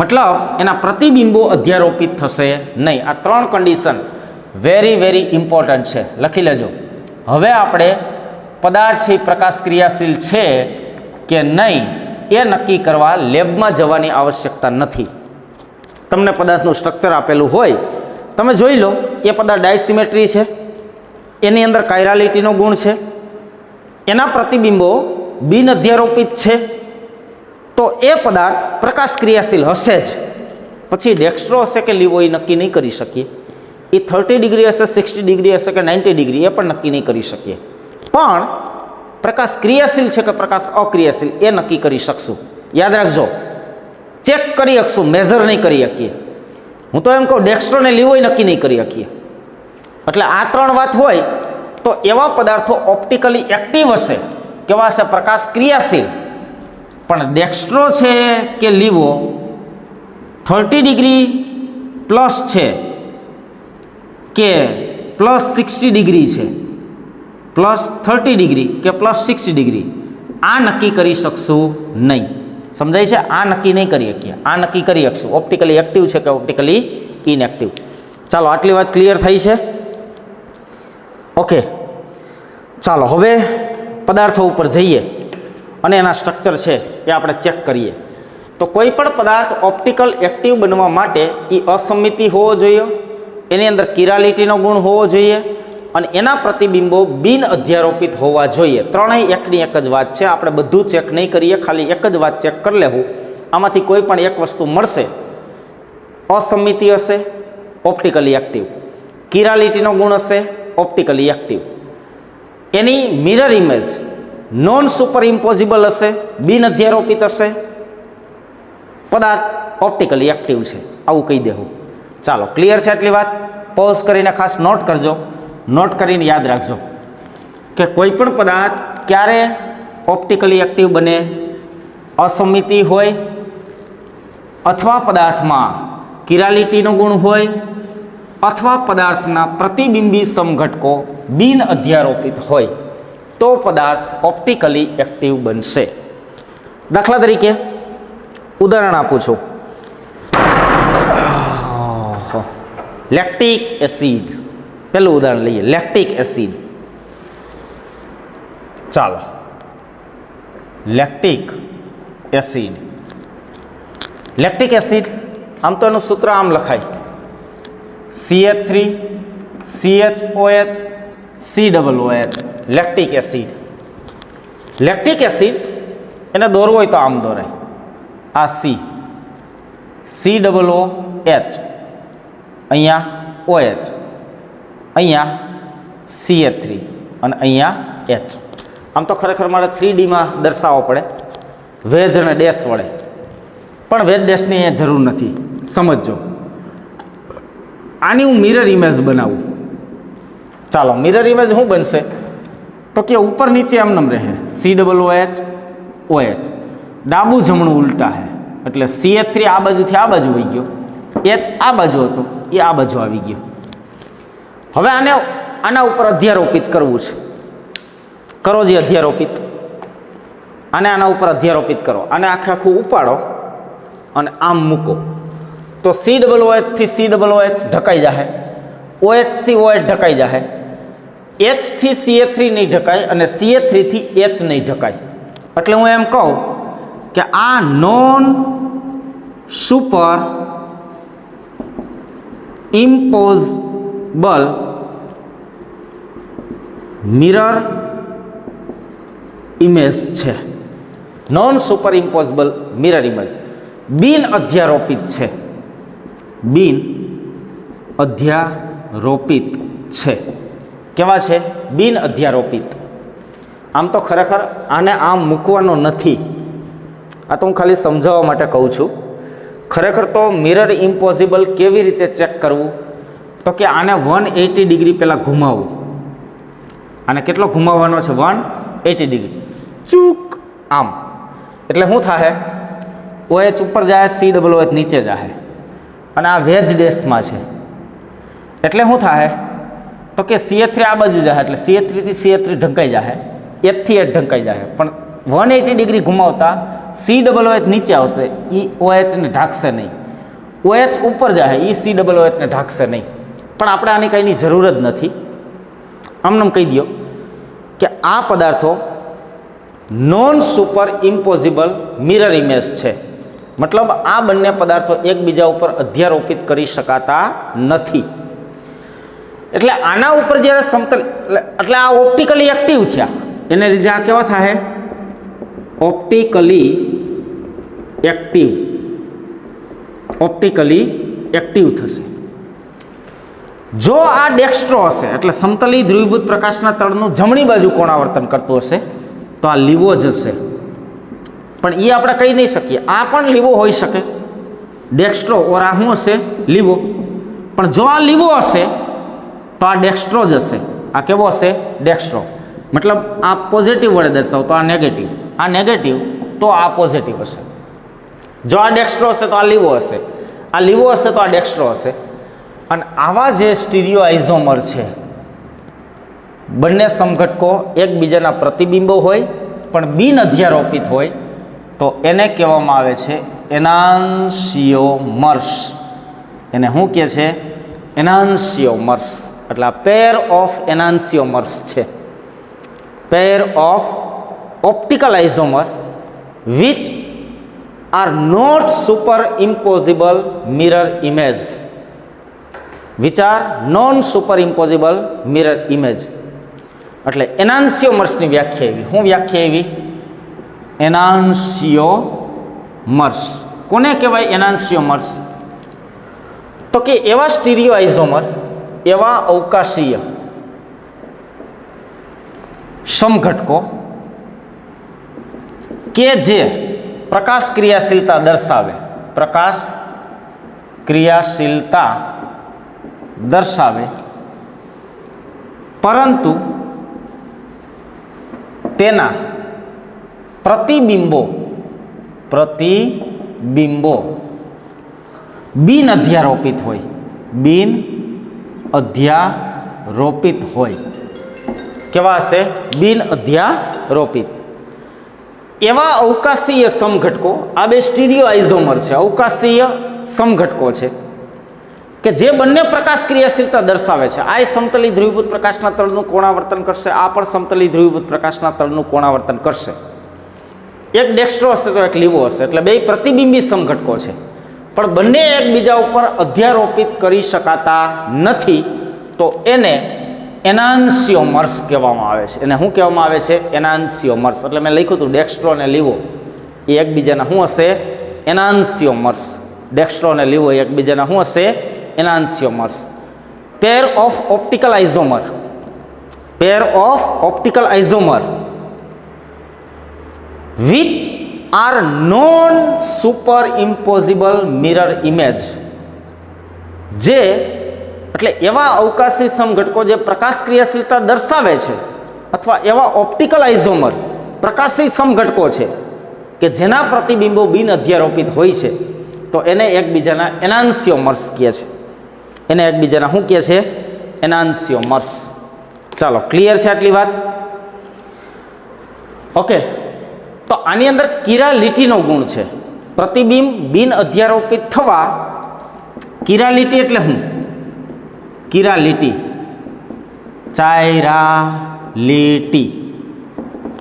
મતલબ એના પ્રતિબિંબો અધ્યારોપિત થશે નહીં. આ 3 કન્ડિશન વેરી ઇમ્પોર્ટન્ટ છે, લખી લેજો. હવે આપણે પદાર્થ છે પ્રકાશ ક્રિયાશીલ છે કે નહીં એ નક્કી કરવા લેબમાં જવાની આવશ્યકતા નથી. તમને પદાર્થનું સ્ટ્રક્ચર આપેલું હોય, તમે જોઈ લો એ પદાર્થ ડાયસિમેટ્રી છે, એની અંદર કાયરાલિટીનો ગુણ છે, એના પ્રતિબિંબો બિન અધ્યારોપિત છે, તો એ પદાર્થ પ્રકાશ ક્રિયાશીલ હશે જ. પછી ડેક્સ્ટ્રો હશે કે લીવો એ નક્કી નહીં કરી શકીએ. એ 30 ડિગ્રી હશે, 60 ડિગ્રી હશે કે 90 ડિગ્રી એ પણ નક્કી નહીં કરી શકીએ. પણ પ્રકાશ ક્રિયાશીલ છે કે પ્રકાશ અક્રિયાશીલ એ નક્કી કરી શકશું. યાદ રાખજો, ચેક કરી શકશું, મેઝર નહીં કરી શકીએ. હું તો એમ કહું ડેક્સ્ટ્રો ને લીવો નક્કી નહીં કરી શકીએ. એટલે આ 3 વાત હોય તો એવા પદાર્થો ઓપ્ટિકલી એક્ટિવ હશે. કેવા હશે? પ્રકાશ ક્રિયાશીલ. પણ ડેક્સ્ટ્રો છે કે લીવો 30 ડિગ્રી પ્લસ છે કે પ્લસ 60 ડિગ્રી છે, પ્લસ 30 ડિગ્રી કે પ્લસ 60 ડિગ્રી, આ નક્કી કરી શકશું નહીં. સમજાય છે? આ નક્કી નહીં કરી શકીએ. આ નક્કી કરી શકશું ઓપ્ટિકલી એક્ટિવ છે કે ઓપ્ટિકલી ઇનએક્ટિવ. ચાલો, આટલી વાત ક્લિયર થઈ છે? ઓકે, ચાલો હવે પદાર્થો ઉપર જઈએ અને એના સ્ટ્રક્ચર છે એ આપણે ચેક કરીએ. તો કોઈ પણ પદાર્થ ઓપ્ટિકલ એક્ટિવ બનવા માટે એ અસમિતિ હોવો જોઈએ, એની અંદર કિરાલિટીનો ગુણ હોવો જોઈએ, અને એના પ્રતિબિંબો બિન અધ્યારોપિત હોવા જોઈએ. ત્રણેય એકની એક જ વાત છે. આપણે બધું ચેક નહીં કરીએ, ખાલી એક જ વાત ચેક કરી લેવું. આમાંથી કોઈ પણ એક વસ્તુ મળશે. અસમિતિ હશે, ઓપ્ટિકલી એક્ટિવ. કિરાલિટીનો ગુણ હશે, ઓપ્ટિકલી એક્ટિવ. એની મિરર ઇમેજ નોન સુપર ઇમ્પોઝિબલ હશે, બિન અધ્યારોપિત હશે, પદાર્થ ઓપ્ટિકલી એક્ટિવ છે. આવું કહી દેવું. ચાલો, ક્લિયર છે આટલી વાત? પોઝ કરીને ખાસ નોટ કરજો. નોટ કરીને યાદ રાખજો કે કોઈ પણ પદાર્થ ક્યારે ઓપ્ટિકલી એક્ટિવ બને? અસમિતિ હોય, અથવા પદાર્થમાં કિરાલિટીનો ગુણ હોય, અથવા પદાર્થના પ્રતિબિંબી સમઘટકો બિન અધ્યારોપિત હોય, તો પદાર્થ ઓપ્ટિકલી એક્ટિવ બનશે. દાખલા તરીકે ઉદાહરણ આપું છું. Lactic acid. પહેલું ઉદાહરણ લઈએ, લેક્ટિક એસિડ. ચાલો, લેક્ટિક એસિડ. લેક્ટિક એસિડ આમ તો એનું સૂત્ર આમ લખાય, CH3 CHOH COOH. Lactic acid. Lactic acid એને દોરવો હોય તો આમ દોરાય. આ COOH, અહીંયા OH, અહીંયા CH3 અને અહીંયા H. આમ તો ખરેખર મારે 3Dમાં દર્શાવવો પડે, વેજ અને ડેશ વડે, પણ વેજ ડેશની અહીંયા જરૂર નથી. સમજજો, આની હું મિરર ઇમેજ બનાવું. ચાલો, મિરર ઇમેજ શું બનશે? તો કે ઉપર નીચે એમનેમ રહે, COOH OH, ડાબું જમણું ઉલટા છે, એટલે CH3 આ બાજુથી આ બાજુ આવી ગયો, H આ બાજુ હતો એ આ બાજુ આવી ગયો. હવે આના ઉપર અધ્યારોપિત કરવું છે. કરો જે અધ્યારોપિત. આના ઉપર અધ્યારોપિત કરો. આને આખું ઉપાડો અને આમ મૂકો તો COOH થી COOH ઢકાઈ જાય, OH થી OH ઢકાઈ જાય, H થી CH3 નહીં ઢકાય અને CH3 થી H નહીં ઢકાય. એટલે હું એમ કહું કે આ non super impossible mirror image છે. Non super impossible mirror image બિન અધ્યારોપિત છે. બિન અધ્યારોપિત છે. કેવા છે? બિન અધ્યારોપિત. આમ તો ખરેખર આને આમ મૂકવાનો નથી. આ તો હું ખાલી સમજાવવા માટે કહું છું. ખરેખર તો મિરર ઇમ્પોસિબલ કેવી રીતે ચેક કરવું, તો કે આને 180 ડિગ્રી પહેલાં ઘુમાવવું. આને કેટલો ઘુમાવવાનો છે? 180 ડિગ્રી. ચૂક આમ. એટલે શું થાય? OH ઉપર જાય, COOH નીચે જાય, અને આ વેજ ડેશમાં છે. એટલે શું થાય? તો કે CH3 આ બાજુ જાય, એટલે CH3 થી CH3 ઢંકાઈ જાય, H થી H ઢંકાઈ જાય. પણ 180 ડિગ્રી ઘુમાવતા COOH નીચે આવશે, એ OH ને ઢાંકશે નહીં. OH ઉપર જાય, એ COOH ને ઢાંકશે નહીં. પણ આપણે આની કંઈની જરૂર જ નથી. આમને કહી દો કે આ પદાર્થો non super impossible mirror image છે. મતલબ આ બંને પદાર્થો એકબીજા ઉપર અધ્યારોપિત કરી શકાતા નથી. એટલે આના ઉપર જ્યારે સમતલ, એટલે આ ઓપ્ટિકલી એક્ટિવ થયા, એને લીધે આ કેવા થાય? Optically active. ઓપ્ટિકલી એક્ટિવ થશે. જો આ ડેક્સ્ટ્રો હશે, એટલે સમતલી ધ્રુવીભૂત પ્રકાશના તળનું જમણી બાજુ કોણાવર્તન કરતું હશે, તો આ લીવો જ હશે. પણ એ આપણે કહી નહીં શકીએ. આ પણ લીવો હોઈ શકે, ડેક્સ્ટ્રો ઓર આ શું હશે? લીવો. પણ જો આ લીવો હશે તો આ ડેક્સ્ટ્રો જ હશે. આ કેવો હશે? ડેક્સ્ટ્રો. મતલબ આ પોઝિટિવ વડે દર્શાવો તો આ નેગેટિવ, આ નેગેટિવ તો આ પોઝિટિવ હશે. જો આ ડેક્સ્ટ્રો હશે તો આ લીવો હશે, આ લીવો હશે તો આ ડેક્સ્ટ્રો હશે. અને આવા જે સ્ટીરિયો આઇઝોમર છે, બંને સમઘટકો એકબીજાના પ્રતિબિંબો હોય પણ બિન અધ્યારોપિત હોય, તો એને કહેવામાં આવે છે એનાન્સિયોમર્સ. એને શું કહે છે? એનાન્સિયોમર્સ. એટલે આ પેર ઓફ એનાન્સિયોમર્સ છે. Pair of optical isomer which are not super impossible mirror image. Which are non super impossible mirror image. એટલે એનાન્સિયોમર્સની વ્યાખ્યા એવી. શું વ્યાખ્યા એવી? એનાન્સિયોમર્સ. કોને કહેવાય એનાન્સિયોમર્સ? તો કે એવા સ્ટીરિયો આઇઝોમર, એવા અવકાશીય સમઘટકો કે જે પ્રકાશ ક્રિયાશીલતા દર્શાવે, પ્રકાશ ક્રિયાશીલતા દર્શાવે, પરંતુ તેના પ્રતિબિંબો બિન અધ્યારોપિત હોય. બિન અધ્યારોપિત હોય. કેવા હશે? બિન અધ્યારોપિત. એવા અવકાશીય સમઘટકો, આ બે સ્ટીરિયો આઇઝોમર છે, અવકાશીય સમઘટકો છે કે જે બંને પ્રકાશ ક્રિયાશીલતા દર્શાવે છે. આ સમતલી ધ્રુવીભૂત પ્રકાશના તળનું કોણાવર્તન કરશે, આ પણ સમતલી ધ્રુવીભૂત પ્રકાશના તળનું કોણાવર્તન કરશે. એક ડેક્સ્ટ્રો હશે તો એક લીવો હશે. એટલે બે પ્રતિબિંબી સમઘટકો છે, પણ બંને એકબીજા ઉપર અધ્યારોપિત કરી શકાતા નથી. તો એને એનાન્સિયોમર્સ કહેવામાં આવે છે. એને શું કહેવામાં આવે છે? એનાન્સિયોમર્સ. એટલે મેં લખ્યું હતું ડેક્સ્ટ્રો અને લીવો એ એકબીજાના શું હશે? એનાન્સિયોમર્સ. ડેક્સ્ટ્રો અને લીવો એકબીજાના શું હશે? Enantiomers. Pair of optical isomer. Pair of optical isomer which are non super impossible mirror image. જે એટલે એવા અવકાશી સમઘટકો જે પ્રકાશ ક્રિયાશીલતા દર્શાવે છે, અથવા એવા ઓપ્ટિકલ આઇઝોમર પ્રકાશી સમઘટકો છે કે જેના પ્રતિબિંબો બિન અધ્યારોપિત હોય છે, તો એને એકબીજાના એનાન્સિયોમર્સ કહે છે. એને એકબીજાના શું કહે છે? એનાન્સિયોમર્સ. ચાલો, ક્લિયર છે આટલી વાત? ઓકે. તો આની અંદર કિરાલિટીનો ગુણ છે. પ્રતિબિંબ બિન અધ્યારોપિત થવા, કિરાલિટી એટલે શું? કિરાલિટી, ચાયરાલિટી.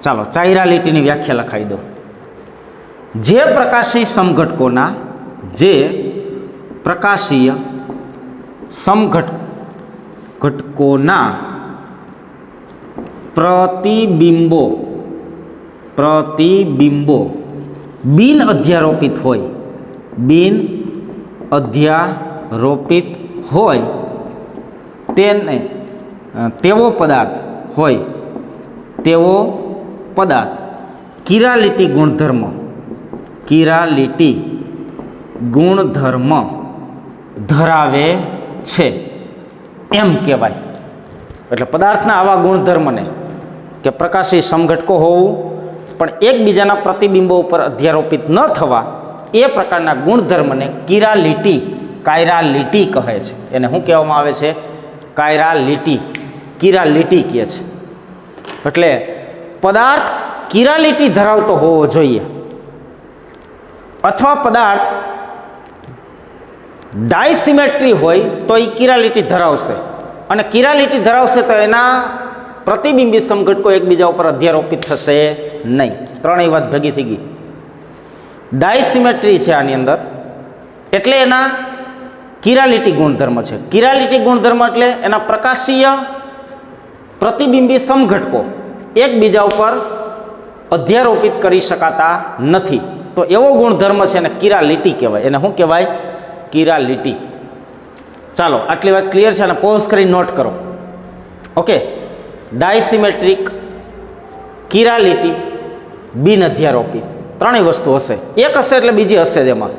ચાલો, ચાયરાલિટીની વ્યાખ્યા લખાવી દો. જે પ્રકાશી સમઘટકોના, જે પ્રકાશીય સમઘટકોના પ્રતિબિંબો બિન અધ્યારોપિત હોય, બિન અધ્યારોપિત હોય તેવો પદાર્થ હોય, તેવો પદાર્થ કિરાલિટી ગુણધર્મ, કિરાલિટી ગુણધર્મ ધરાવે છે એમ કહેવાય. એટલે પદાર્થના આવા ગુણધર્મને કે પ્રકાશી સમઘટકો હોવું પણ એકબીજાના પ્રતિબિંબો ઉપર અધ્યારોપિત ન થવા એ પ્રકારના ગુણધર્મને કિરાલિટી કાયરાલિટી કહે છે. એને શું કહેવામાં આવે છે? કાયરાલિટી, કિરાલિટી કહે છે. એટલે પદાર્થ કિરાલિટી ધરાવતો હોવો જોઈએ અથવા પદાર્થ ડાયસિમેટ્રી હોય તો એ કિરાલિટી ધરાવશે, અને કિરાલિટી ધરાવશે તો એના પ્રતિબિંબિત સમઘટકો એકબીજા ઉપર અધ્યારોપિત થશે નહીં. ત્રણેય વાત ભેગી થઈ ગઈ. ડાયસિમેટ્રી છે આની અંદર એટલે એના કિરાલિટી ગુણધર્મ છે. કિરાલિટી ગુણધર્મ એટલે એના પ્રકાશીય પ્રતિબિંબી સમઘટકો એકબીજા ઉપર અધ્યારોપિત કરી શકાતા નથી. તો એવો ગુણધર્મ છે એને કિરાલિટી કહેવાય. એને શું કહેવાય? કિરાલિટી. ચાલો આટલી વાત ક્લિયર છે અને પોઝ કરી નોટ કરો. ઓકે, ડાયસિમેટ્રિક, કિરાલિટી, બિન અધ્યારોપિત, ત્રણેય વસ્તુ હશે. એક હશે એટલે બીજી હશે જ એમાં.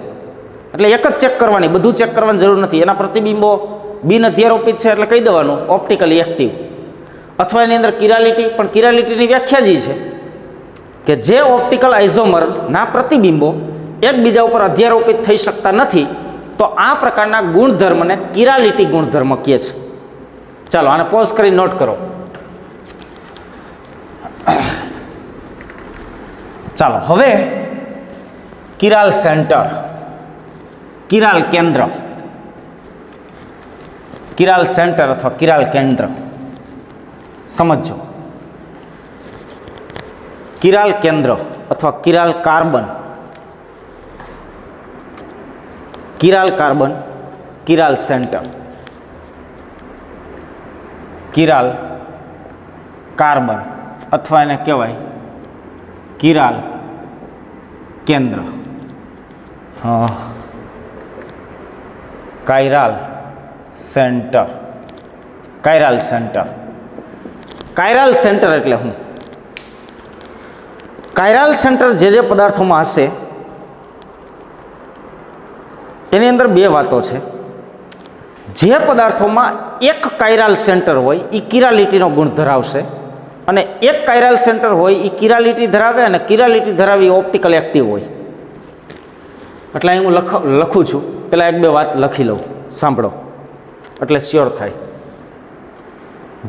એટલે એક જ ચેક કરવાની, બધું ચેક કરવાની જરૂર નથી. એના પ્રતિબિંબો બિન અધ્યારોપિત છે એટલે કહી દેવાનું ઓપ્ટિકલી એક્ટિવ, અથવા એની અંદર કિરાલિટી. પણ કિરાલિટીની વ્યાખ્યા જ છે કે જે ઓપ્ટિકલ આઇઝોમરના પ્રતિબિંબો એકબીજા ઉપર અધ્યારોપિત થઈ શકતા નથી, તો આ પ્રકારના ગુણધર્મને કિરાલિટી ગુણધર્મ કહે છે. ચાલો આને પોઝ કરી નોટ કરો. ચાલો હવે કિરાલ સેન્ટર, કિરાલ કેન્દ્ર, કિરાલ સેન્ટર અથવા કિરાલ કેન્દ્ર સમજો. કિરાલ કેન્દ્ર અથવા chiral carbon, chiral carbon, chiral centre, chiral carbon અથવા એને કહેવાય કિરાલ કેન્દ્ર. કાયરાલ સેન્ટર, કાયરાલ સેન્ટર. કાયરાલ સેન્ટર એટલે શું? કાયરાલ સેન્ટર જે પદાર્થોમાં હશે એની અંદર બે વાતો છે. જે પદાર્થોમાં એક કાયરાલ સેન્ટર હોય એ કિરાલિટીનો ગુણ ધરાવશે, અને એક કાયરાલ સેન્ટર હોય એ કિરાલિટી ધરાવે, અને કિરાલિટી ધરાવી ઓપ્ટિકલ એક્ટિવ હોય. એટલે અહીં હું લખું છું, પેલા એક બે વાત લખી લઉં, સાંભળો એટલે શ્યોર થાય.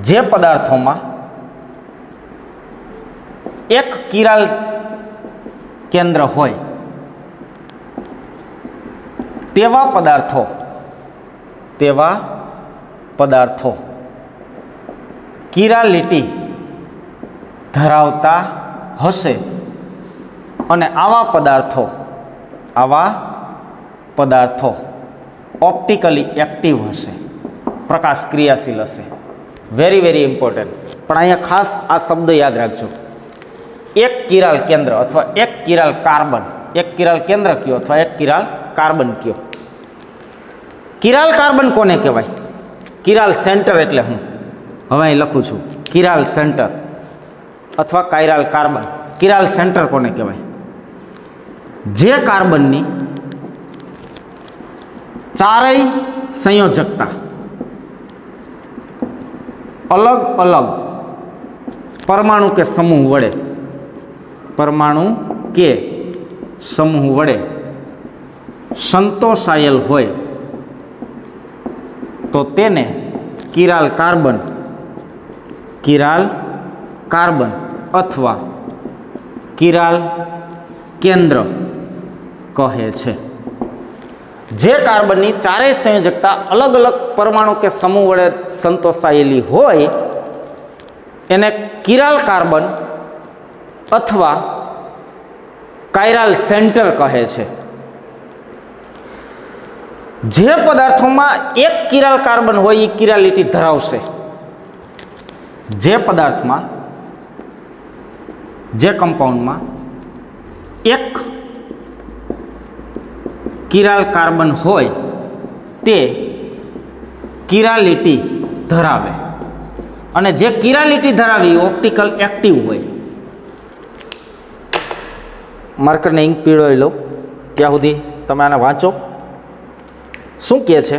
જે પદાર્થોમાં એક કિરાલ કેન્દ્ર હોય તેવા પદાર્થો કિરાલિટી ધરાવતા હશે, અને આવા પદાર્થો ઓપ્ટિકલી એક્ટિવ હશે, પ્રકાશ ક્રિયાશીલ હશે. Very very important. પણ અહીંયા ખાસ આ શબ્દ યાદ રાખજો. એક કિરાલ કેન્દ્ર અથવા એક કિરાલ કાર્બન, એક કિરાલ કેન્દ્ર કયો અથવા એક કિરાલ કાર્બન કયો. કિરાલ કાર્બન કોને કહેવાય? કિરાલ સેન્ટર એટલે હું હવે અહીં લખું છું કિરાલ સેન્ટર અથવા કાયરાલ કાર્બન. કિરાલ સેન્ટર કોને કહેવાય? જે કાર્બનની ચારેય સંયોજકતા અલગ અલગ પરમાણુ કે સમૂહ વડે સંતોષાયેલ હોય તો તેને કિરાલ કાર્બન અથવા કિરાલ કેન્દ્ર કહે છે. જે કાર્બનની ચારેય સંયોજકતા અલગ અલગ પરમાણુ કે સમૂહ વડે સંતોષાયેલી હોય એને કિરાલ કાર્બન અથવા કાયરાલ સેન્ટર કહે છે. જે પદાર્થોમાં એક કિરાલ કાર્બન હોય એ કિરાલિટી ધરાવશે. જે પદાર્થમાં, જે કમ્પાઉન્ડમાં એક કિરાલ કાર્બન હોય તે કિરાલિટી ધરાવે, અને જે કિરાલિટી ધરાવી ઓપ્ટિકલ એક્ટિવ હોય. માર્કરને ઇંક પીળોઈ લો ત્યાં સુધી તમે આને વાંચો. શું કહે છે?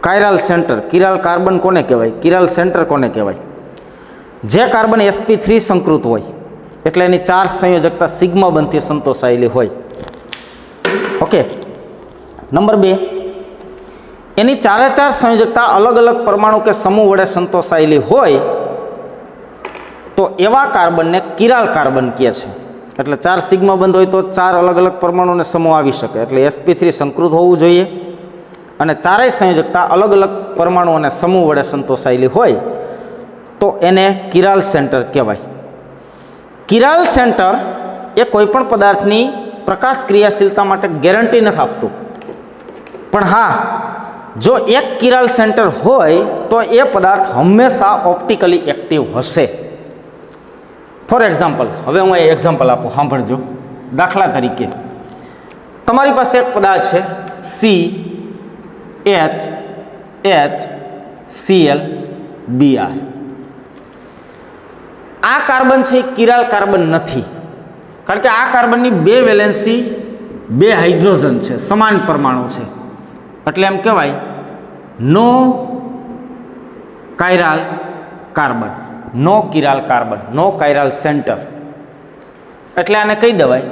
કાયરાલ સેન્ટર. કિરાલ કાર્બન કોને કહેવાય? કિરાલ સેન્ટર કોને કહેવાય? જે કાર્બન sp3 સંકૃત હોય એટલે એની 4 સંયોજકતા સિગ્મા બંધથી સંતોષાયેલી હોય. ઓકે. નંબર 2, એની 4 સંયોજકતા અલગ અલગ પરમાણુ કે સમૂહ વડે સંતોષાયેલી હોય તો એવા કાર્બનને કિરાલ કાર્બન કહે છે. એટલે 4 સિગ્મા બંધ હોય તો 4 અલગ અલગ પરમાણુને સમૂહ આવી શકે. એટલે sp3 સંકૃત હોવું જોઈએ અને 4 સંયોજકતા અલગ અલગ પરમાણુ અને સમૂહ વડે સંતોષાયેલી હોય તો એને કિરાલ સેન્ટર કહેવાય. કિરાલ સેન્ટર એ કોઈપણ પદાર્થની પ્રકાશ ક્રિયાશીલતા માટે ગેરંટી નથી આપતું, પણ હા, જો એક કિરાલ સેન્ટર હોય તો એ પદાર્થ હંમેશા ઓપ્ટિકલી એક્ટિવ હશે. ફોર એક્ઝામ્પલ, હવે હું એક એક્ઝામ્પલ આપું, સાંભળજો. દાખલા તરીકે તમારી પાસે એક પદાર્થ છે CHHCl Br. આ કાર્બન છે એ કિરાલ કાર્બન નથી, કારણ કે આ કાર્બનની 2 વેલેન્સી 2 હાઇડ્રોજન છે, સમાન પરમાણુ છે, એટલે એમ કહેવાય નો કાયરાલ કાર્બન, નો કિરાલ કાર્બન, નો કાયરાલ સેન્ટર. એટલે આને કહી દેવાય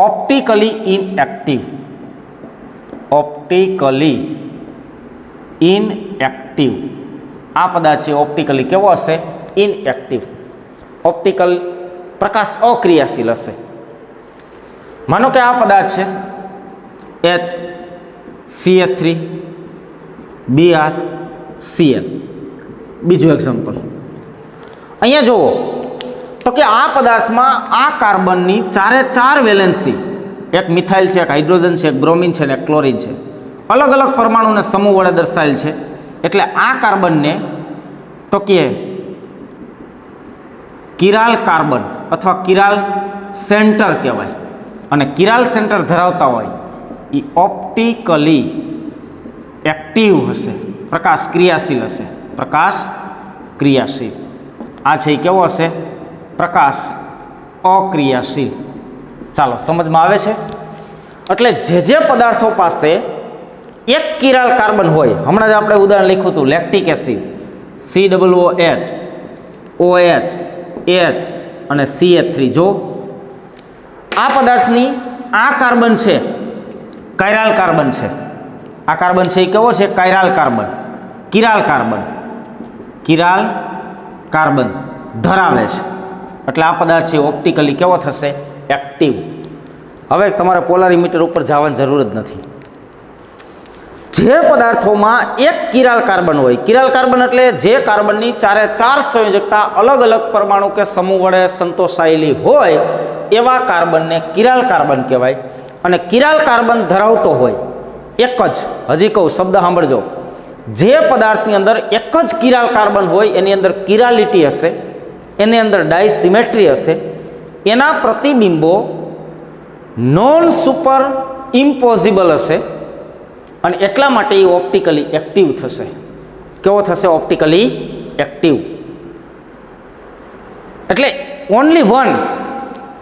ઓપ્ટિકલી ઇનએક્ટિવ. ઓપ્ટિકલી ઇનએક્ટિવ આ પદાર્થ છે ઓપ્ટિકલી કેવો હશે? ઇનએક્ટિવ. ઓપ્ટિકલ પ્રકાશ અક્રિયાશીલ હશે. માનો કે આ પદાર્થ છે HCl3 BrCl. બીજું એક્ઝામ્પલ અહીંયા જુઓ તો કે આ પદાર્થમાં આ કાર્બનની 4 વેલેન્સી, એક મિથાઇલ છે, એક હાઇડ્રોજન છે, એક બ્રોમિન છે અને એક ક્લોરિન છે, અલગ અલગ પરમાણુને સમૂહ વડે દર્શાવેલ છે. એટલે આ કાર્બનને તો કે કિરાલ કાર્બન અથવા કિરાલ સેન્ટર કહેવાય. અને કિરાલ સેન્ટર ધરાવતા હોય એ ઓપ્ટિકલી એક્ટિવ હશે, પ્રકાશ ક્રિયાશીલ હશે. પ્રકાશ ક્રિયાશીલ. આ છે એ કેવો હશે? પ્રકાશ અક્રિયાશીલ. ચાલો, સમજમાં આવે છે? એટલે જે પદાર્થો પાસે એક કિરાલ કાર્બન હોય, હમણાં જ આપણે ઉદાહરણ લખ્યું હતું lactic acid, COOH, OH, H અને CH3. જો આ પદાર્થની આ કાર્બન છે કાયરાલ કાર્બન છે, આ કાર્બન છે એ કેવો છે? Chiral carbon, chiral carbon, chiral carbon ધરાવે છે. એટલે આ પદાર્થ છે ઓપ્ટિકલી કેવો થશે? એક્ટિવ. હવે તમારે પોલારીમીટર ઉપર જવાની જરૂર જ નથી. જે પદાર્થોમાં એક કિરાલ કાર્બન હોય, કિરાલ કાર્બન એટલે જે કાર્બનની 4 સંયોજકતા અલગ અલગ પરમાણુ કે સમૂહ વડે સંતોષાયેલી હોય એવા કાર્બનને કિરાલ કાર્બન કહેવાય. અને કિરાલ કાર્બન ધરાવતો હોય એક જ, હજી કહું, શબ્દ સાંભળજો, જે પદાર્થની અંદર એક જ કિરાલ કાર્બન હોય એની અંદર કિરાલિટી હશે, એની અંદર ડાયસિમેટ્રી હશે, એના પ્રતિબિંબો નોન સુપર ઇમ્પોઝિબલ હશે અને એટલા માટે એ ઓપ્ટિકલી એક્ટિવ થશે. કેવો થશે? Optically active. એટલે ઓનલી વન,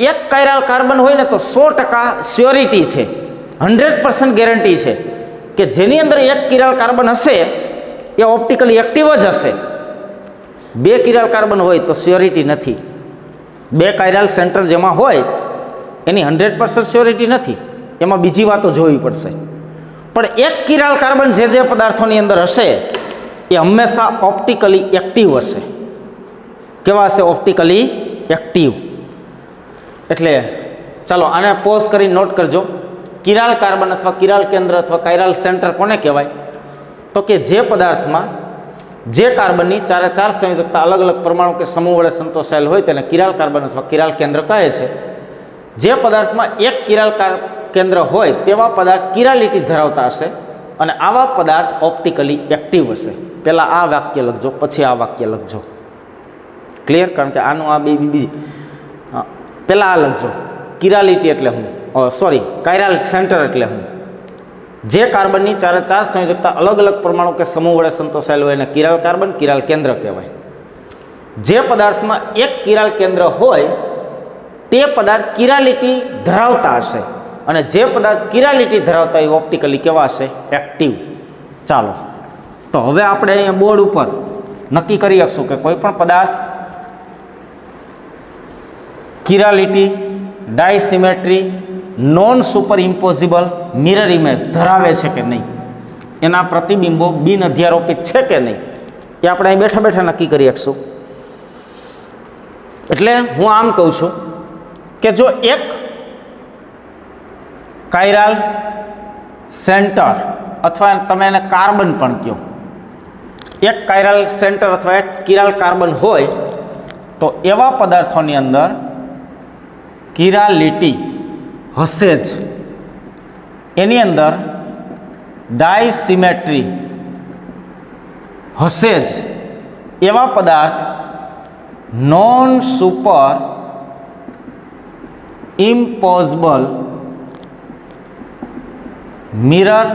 એક કાયરાલ કાર્બન હોય ને તો 100% શ્યોરિટી છે, 100% ગેરંટી છે કે જેની અંદર એક કિરાલ કાર્બન હશે એ ઓપ્ટિકલી એક્ટિવ જ હશે. 2 કિરાલ કાર્બન હોય તો શ્યોરિટી નથી. 2 કાયરાલ સેન્ટર જેમાં હોય એની 100% શ્યોરિટી નથી, એમાં બીજી વાતો જોવી પડશે. પણ એક કિરાલ કાર્બન જે પદાર્થોની અંદર હશે એ હંમેશા ઓપ્ટિકલી એક્ટિવ હશે. કેવા હશે? Optically active. એટલે ચાલો આને પોઝ કરી નોટ કરજો. કિરાલ કાર્બન અથવા કિરાલ કેન્દ્ર અથવા કાયરાલ સેન્ટર કોને કહેવાય? તો કે જે પદાર્થમાં જે કાર્બનની 4 સંયોજકતા અલગ અલગ પરમાણુ કે સમૂહ વડે સંતોષાયેલ હોય તેને કિરાલ કાર્બન અથવા કિરાલ કેન્દ્ર કહે છે. જે પદાર્થમાં એક કિરાલ કેન્દ્ર હોય તેવા પદાર્થ કિરાલિટી ધરાવતા હશે અને આવા પદાર્થ ઓપ્ટિકલી એક્ટિવ હશે. પહેલાં આ વાક્ય લખજો, પછી આ વાક્ય લખજો. ક્લિયર? કારણ કે આનું આ બીજી પહેલાં આ લખજો. કિરાલિટી એટલે હું, કાયરાલ સેન્ટર એટલે હું? જે કાર્બનની 4 સંયોજકતા અલગ અલગ પરમાણુ કે સમૂહ વડે સંતોષાયેલ હોય એને કિરાલ કાર્બન, કિરાલ કેન્દ્ર કહેવાય. જે પદાર્થમાં એક કિરાલ કેન્દ્ર હોય તે પદાર્થ કિરાલિટી ધરાવતા હશે અને જે પદાર્થ કિરાલિટી ધરાવતા હોય ઓપ્ટિકલી કેવા હશે? એક્ટિવ. ચાલો, તો હવે આપણે અહીંયા બોર્ડ ઉપર નક્કી કરી શકશું કે કોઈ પણ પદાર્થ chirality, ડાયસિમેટ્રી, non super impossible mirror image ધરાવે છે કે નહીં, એના પ્રતિબિંબો બિન અધ્યારોપિત છે કે નહીં, એ આપણે અહીં બેઠા બેઠા નક્કી કરી શકશું. એટલે હું આમ કહું છું કે જો એક કાયરાલ સેન્ટર અથવા તમે એને કાર્બન પણ કહો, એક કાયરાલ સેન્ટર અથવા એક કિરાલ કાર્બન હોય તો એવા પદાર્થોની અંદર કિરાલિટી હશે જ. એની અંદર ડાયસિમેટ્રી હશે જ. એવા પદાર્થ non super impossible mirror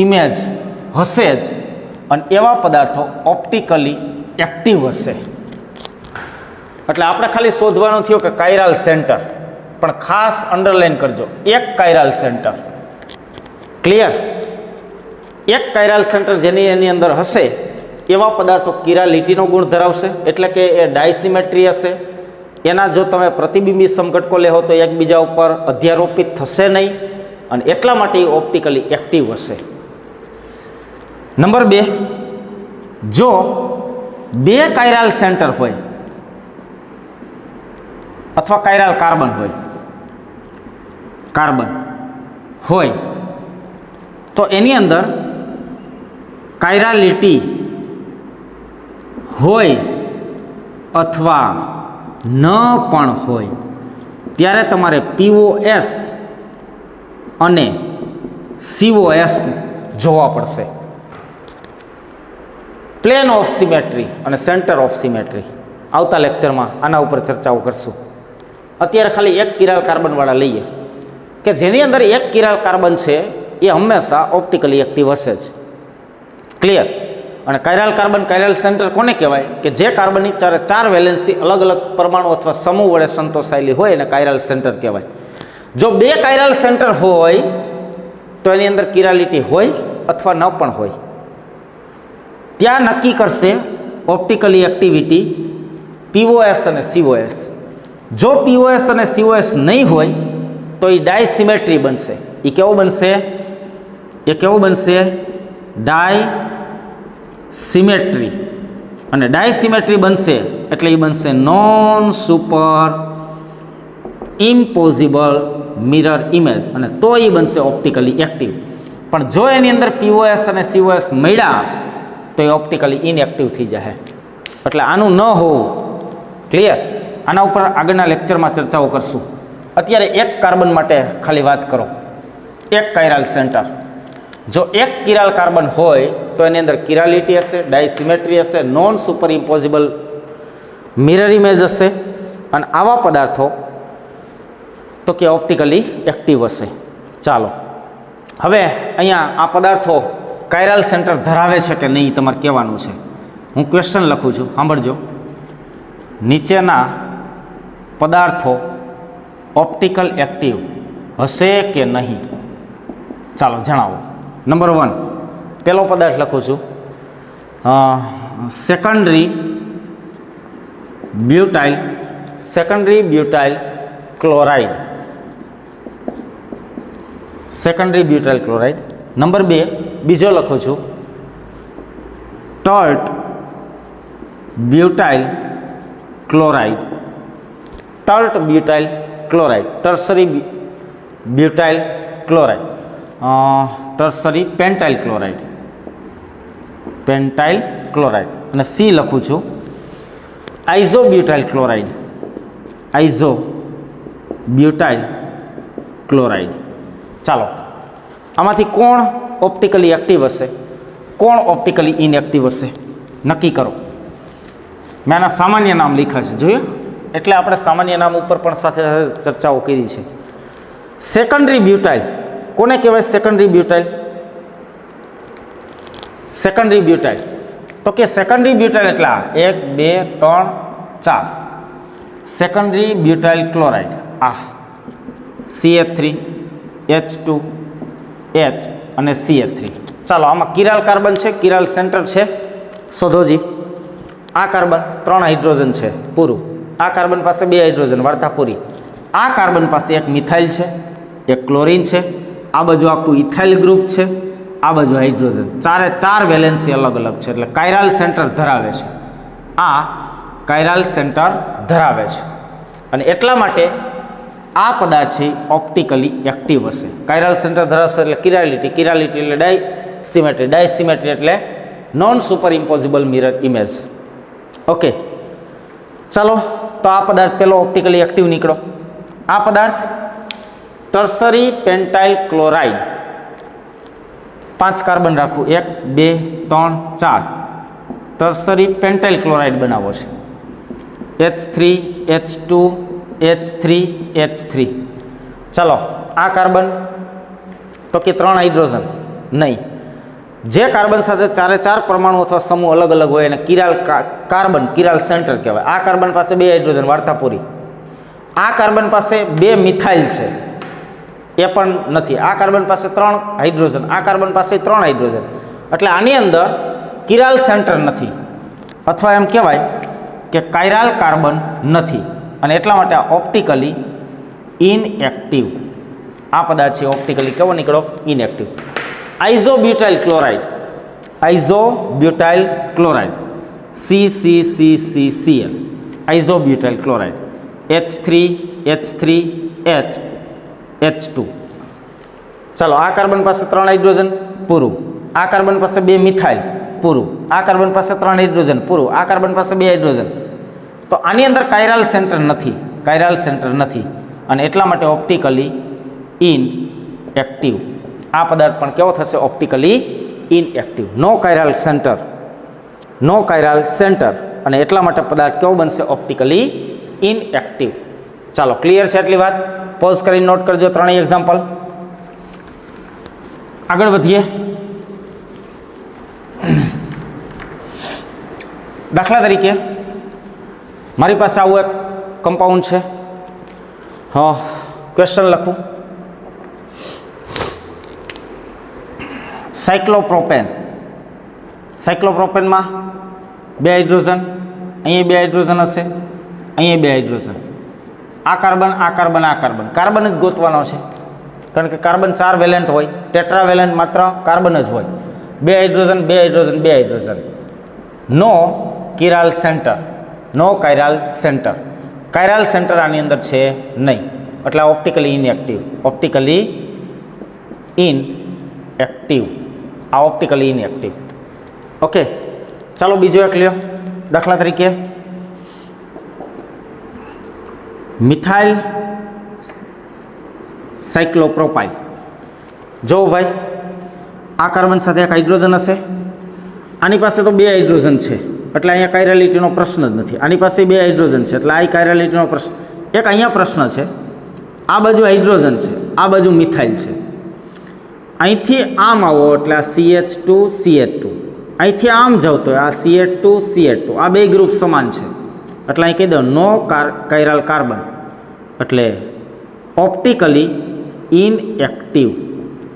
image હશે જ, અને એવા પદાર્થો ઓપ્ટિકલી એક્ટિવ હશે. એટલે આપણે ખાલી શોધવાનું થયું કે કાયરાલ સેન્ટર, પણ ખાસ અંડરલાઈન કરજો, એક કાયરાલ સેન્ટર. ક્લિયર? એક કાયરાલ સેન્ટર જેની એની અંદર હશે એવા પદાર્થો કિરાલિટીનો ગુણ ધરાવશે, એટલે કે એ ડાયસિમેટ્રી હશે. એના જો તમે પ્રતિબિંબી સમઘટકો લેહો તો એકબીજા ઉપર અધ્યારોપિત થશે નહીં, અને એટલા માટે એ ઓપ્ટિકલી એક્ટિવ હશે. નંબર 2, જો બે કાયરાલ સેન્ટર હોય અથવા કાયરાલ કાર્બન હોય તો એની અંદર કાયરાલિટી હોય અથવા ન પણ હોય ત્યારે તમારે POS અને COS જોવા પડશે. પ્લેન ઓફ સિમેટ્રી અને સેન્ટર ઓફ સિમેટ્રી આવતા લેક્ચરમાં આના ઉપર ચર્ચાઓ કરશું. અત્યારે ખાલી એક કિરાલ કાર્બનવાળા લઈએ કે જેની અંદર એક કિરાલ કાર્બન છે એ હંમેશા ઓપ્ટિકલી એક્ટિવ હશે જ. ક્લિયર? અને કાયરાલ કાર્બન, કાયરાલ સેન્ટર કોને કહેવાય? કે જે કાર્બનની ચાર વેલેન્સી અલગ અલગ પરમાણુ અથવા સમૂહ વડે સંતોષાયેલી હોય એને કાયરાલ સેન્ટર કહેવાય. જો બે કાયરાલ સેન્ટર હોય તો એની અંદર કિરાલિટી હોય અથવા ન પણ હોય. ત્યાં નક્કી કરશે ઓપ્ટિકલી એક્ટિવિટી POS અને COS. જો POS અને COS નહીં હોય તો એ ડાયસિમેટ્રી બનશે. એ કેવો બનશે? ડાયસિમેટ્રી. અને ડાયસિમેટ્રી બનશે એટલે એ બનશે non super impossible mirror image, અને તો એ બનશે ઓપ્ટિકલી એક્ટિવ. પણ જો એની અંદર POS અને COS મળ્યા તો એ ઓપ્ટિકલી ઇનએક્ટિવ થઈ જાય. એટલે આનું ન હોવું. ક્લિયર? આના ઉપર આગળના લેક્ચરમાં ચર્ચાઓ કરશું. અત્યારે એક કાર્બન માટે ખાલી વાત કરો. એક કાયરાલ સેન્ટર, જો એક કિરાલ કાર્બન હોય તો એની અંદર કિરાલિટી હશે, ડાયસિમેટ્રી હશે, non super impossible mirror image હશે, અને આવા પદાર્થો તો કે ઓપ્ટિકલી એક્ટિવ હશે. ચાલો, હવે અહીંયા આ પદાર્થો કાયરાલ સેન્ટર ધરાવે છે કે નહીં તમારે કહેવાનું છે. હું ક્વેશ્ચન લખું છું, સાંભળજો. નીચેના પદાર્થો ઓપ્ટિકલ એક્ટિવ હશે કે નહીં? ચાલો જણાવો. નંબર 1, પહેલો પદાર્થ લખું છું, secondary butyl chloride. Secondary butyl chloride. Number 2, બીજો લખું છું, tert butyl chloride. Tertiary butyl chloride. Tertiary pentyl chloride. અને સી લખું છું, આઇઝોબ્યુટાઇલ ક્લોરાઇડ. ચાલો, આમાંથી કોણ ઓપ્ટિકલી એક્ટિવ હશે, કોણ ઓપ્ટિકલી ઇનએક્ટિવ હશે નક્કી કરો. મેં આના સામાન્ય નામ લખ્યા છે, જોયું? એટલે આપણે સામાન્ય નામ ઉપર પણ સાથે સાથે ચર્ચાઓ કરી છે. સેકન્ડરી બ્યુટાઇલ કોને કહેવાય? સેકન્ડરી બ્યુટાઇલ તો કે સેકન્ડરી બ્યુટાઇલ એટલે 1 2 3 4 secondary butyl chloride. CH3 H2 H અને CH3. ચાલો આમાં કિરાલ કાર્બન છે, કિરાલ સેન્ટર છે, શોધોજી. આ કાર્બન 3 હાઇડ્રોજન છે, પૂરું. આ કાર્બન પાસે 2 હાઇડ્રોજન, વાર્તા પૂરી. આ કાર્બન પાસે એક મિથાઇલ છે, એક ક્લોરીન છે, આ બાજુ આખું ઇથાઇલ ગ્રુપ છે, આ બાજુ હાઇડ્રોજન. 4 વેલેન્સી અલગ અલગ છે, એટલે કાયરાલ સેન્ટર ધરાવે છે. આ કાયરાલ સેન્ટર ધરાવે છે અને એટલા માટે આ પદાર્થ છે ઓપ્ટિકલી એક્ટિવ હશે. કાયરાલ સેન્ટર ધરાવશે એટલે કિરાલિટી, કિરાલિટી એટલે ડાયસિમેટ્રી, ડાયસિમેટ્રી એટલે non super impossible mirror image. Okay, ચાલો તો આ પદાર્થ પેલો ઓપ્ટિકલી એક્ટિવ નીકળો. આ પદાર્થ ટર્સરી પેન્ટાઇલ ક્લોરાઇડ, 5 કાર્બન રાખવું, 1 2 3 4, ટર્સરી પેન્ટાઇલ ક્લોરાઇડ બનાવો છે. H3 H2 H3 H3. ચાલો આ કાર્બન તો કે 3 હાઇડ્રોજન નહીં. જે કાર્બન સાથે 4 પરમાણુ અથવા સમૂહ અલગ અલગ હોય એને કિરાલ કાર્બન, કિરાલ સેન્ટર કહેવાય. આ કાર્બન પાસે 2 હાઇડ્રોજન, વાર્તા પૂરી. આ કાર્બન પાસે 2 મિથાઇલ છે, એ પણ નથી. આ કાર્બન પાસે 3 હાઇડ્રોજન, આ કાર્બન પાસે 3 હાઇડ્રોજન, એટલે આની અંદર કિરાલ સેન્ટર નથી, અથવા એમ કહેવાય કે કાયરાલ કાર્બન નથી અને એટલા માટે આ ઓપ્ટિકલી ઇનએક્ટિવ. આ પદાર્થ છે ઓપ્ટિકલી કેવો નીકળો? Inactive. Isobutyl chloride, isobutyl chloride CCCCCl, isobutyl chloride H3 H3 H H2. ચાલો આ કાર્બન પાસે 3 હાઇડ્રોજન, પૂરું. આ કાર્બન પાસે 2 મિથાઇલ, પૂરું. આ કાર્બન પાસે 3 હાઇડ્રોજન, પૂરું. આ કાર્બન પાસે 2 હાઇડ્રોજન. તો આની અંદર કાયરાલ સેન્ટર નથી, કાયરાલ સેન્ટર નથી અને એટલા માટે ઓપ્ટિકલી ઇનએક્ટિવ. આ પદાર્થ પણ કેવો થશે? Optically inactive. No chiral centre, no chiral centre અને એટલા માટે પદાર્થ કેવો બનશે? Optically inactive. ચાલો ક્લિયર છે એટલી વાત? પોઝ કરીને નોટ કરજો 3 એક્ઝામ્પલ. આગળ વધીએ. દાખલા તરીકે મારી પાસે આવું એક કમ્પાઉન્ડ છે. હા, ક્વેશ્ચન લખું. સાયક્લોપ્રોપેન. સાયક્લોપ્રોપેનમાં 2 હાઇડ્રોજન, અહીંયા 2 હાઇડ્રોજન હશે, અહીંયા 2 હાઇડ્રોજન. આ કાર્બન, આ કાર્બન, આ કાર્બન. કાર્બન જ ગોતવાનો છે કારણ કે કાર્બન 4 વેલેન્ટ હોય, ટેટ્રા વેલેન્ટ માત્ર કાર્બન જ હોય. 2 હાઇડ્રોજન, 2 હાઇડ્રોજન, 2 હાઇડ્રોજન. નો chiral centre, no chiral centre. કાયરાલ centre આની અંદર છે નહીં, એટલે ઓપ્ટિકલી ઇનએક્ટિવ. Optically inactive. આ ઓપ્ટિકલી ઇનએક્ટિવ. ઓકે, ચાલો બીજો એક લ્યો. દાખલા તરીકે મિથાઇલ સાયક્લોપ્રોપાઇલ. જો ભાઈ, આ કાર્બન સાથે એક હાઇડ્રોજન હશે, આની પાસે તો 2 હાઇડ્રોજન છે એટલે અહીંયા કાયરાલિટીનો પ્રશ્ન જ નથી. આની પાસે 2 હાઇડ્રોજન છે એટલે આ કાયરાલિટીનો પ્રશ્ન. એક અહીંયા પ્રશ્ન છે, આ બાજુ હાઇડ્રોજન છે, આ બાજુ મિથાઇલ છે. અહીંથી આમ આવો એટલે આ CH2 CH2, અહીંથી આમ જાવ તો આ CH2 CH2, આ 2 ગ્રુપ સમાન છે એટલે અહીં કહી દો નો કાયરાલ કાર્બન, એટલે ઓપ્ટિકલી ઇનએક્ટિવ.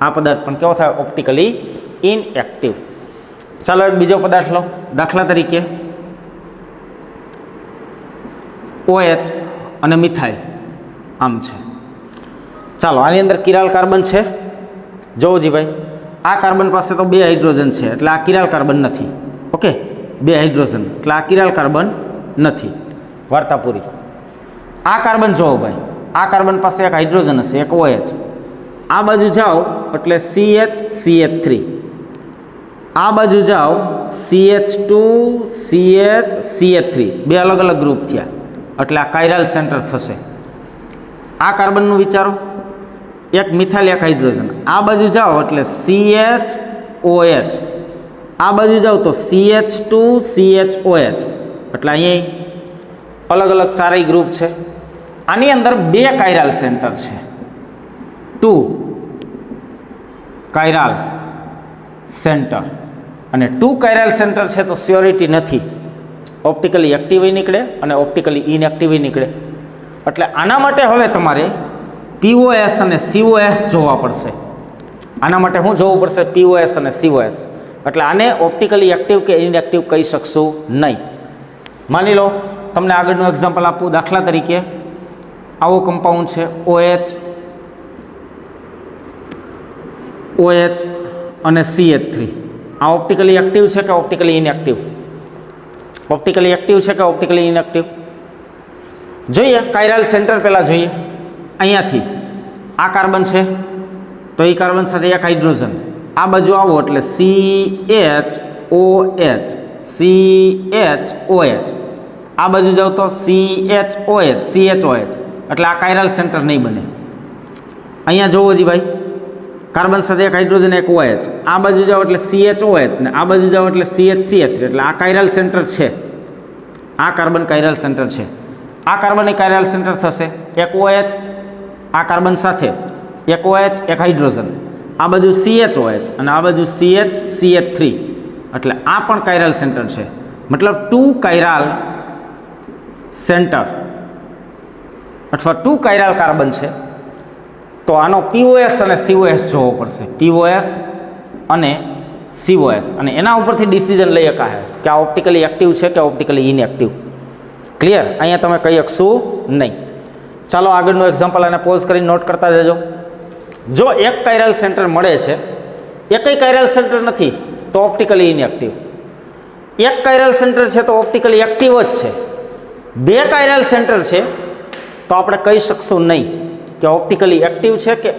આ પદાર્થ પણ કેવો થાય? Optically inactive. ચાલો એક બીજો પદાર્થ લો. દાખલા તરીકે OH અને મિથાઇલ આમ છે. ચાલો આની અંદર કિરાલ કાર્બન છે. જોવોજી ભાઈ, આ કાર્બન પાસે તો 2 હાઇડ્રોજન છે એટલે આ કિરાલ કાર્બન નથી. ઓકે, 2 હાઇડ્રોજન એટલે આ કિરાલ કાર્બન નથી. વાર્તા પૂરી. આ કાર્બન જોવો ભાઈ, આ કાર્બન પાસે એક હાઇડ્રોજન હશે, એક OH. આ બાજુ જાઓ એટલે CH3. આ બાજુ જાઓ CH2 CH3, 2 અલગ અલગ ગ્રુપ થયા એટલે આ કાયરાલ સેન્ટર થશે. આ કાર્બનનું વિચારો, એક મિથાઇલ, એક હાઇડ્રોજન. આ બાજુ જાઓ એટલે CHOH. આ બાજુ જાઓ તો CH2 CHOH, એટલે અહીંયા અલગ અલગ 4 ગ્રુપ છે. આની અંદર 2 કાયરાલ સેન્ટર છે, 2 કાયરાલ સેન્ટર. અને 2 કાયરાલ સેન્ટર છે તો સ્યોરિટી નથી, ઓપ્ટિકલી એક્ટિવ નીકળે અને ઓપ્ટિકલી ઇનએક્ટિવ નીકળે. એટલે આના માટે હવે તમારે POS અને COS જોવા પડશે. આના માટે શું જોવું પડશે? POS અને COS. એટલે આને ઓપ્ટિકલી એક્ટિવ કે ઇનએક્ટિવ કહી શકશું નહીં. માની લો તમને આગળનું એક્ઝામ્પલ આપું. દાખલા તરીકે આવો કમ્પાઉન્ડ છે OH અને CH3. આ ઓપ્ટિકલી એક્ટિવ છે કે ઓપ્ટિકલી ઇનએક્ટિવ? ઓપ્ટિકલી એક્ટિવ છે કે ઓપ્ટિકલી ઇનએક્ટિવ? જોઈએ કાયરલ સેન્ટર પહેલાં જોઈએ. અહીંયાથી આ કાર્બન છે તો એ કાર્બન સાથે એક હાઇડ્રોજન. આ બાજુ આવો એટલે CHOH. આ બાજુ જાઓ તો CHOH. એટલે આ કાયરલ સેન્ટર નહીં બને. અહીંયા જોવો જી ભાઈ, કાર્બન સાથે એક હાઇડ્રોજન એક OH. આ બાજુ જાઓ એટલે CHOH ને આ બાજુ જાઓ એટલે CH3. એટલે આ કાયરલ સેન્ટર છે. આ કાર્બન કાયરલ સેન્ટર છે. આ કાર્બન એ કાયરલ સેન્ટર થશે. એક OH આ કાર્બન સાથે, એક OH એક હાઇડ્રોજન. આ બાજુ CHOH અને આ બાજુ CH3. એટલે આ પણ કાયરલ સેન્ટર છે. મતલબ 2 કાયરલ સેન્ટર અથવા 2 કાયરલ કાર્બન છે. તો આનો POS અને COS જોવો પડશે. POS અને COS. અને એના ઉપરથી ડિસિઝન લઈ શકાય કે આ ઓપ્ટિકલી એક્ટિવ છે કે ઓપ્ટિકલી ઇનએક્ટિવ. ક્લિયર? અહીંયા તમે કહી શકશું નહીં. ચાલો આગળનું એક્ઝામ્પલ અને પોઝ કરીને નોટ કરતા જજો. જો એક કાયરલ સેન્ટર મળે છે, એકય કાયરલ સેન્ટર નથી તો ઓપ્ટિકલી ઇનએક્ટિવ. એક કાયરલ સેન્ટર છે તો ઓપ્ટિકલી એક્ટિવ જ છે. 2 કાયરલ સેન્ટર છે તો આપણે કહી શકશું નહીં કે ઓપ્ટિકલી એક્ટિવ છે કે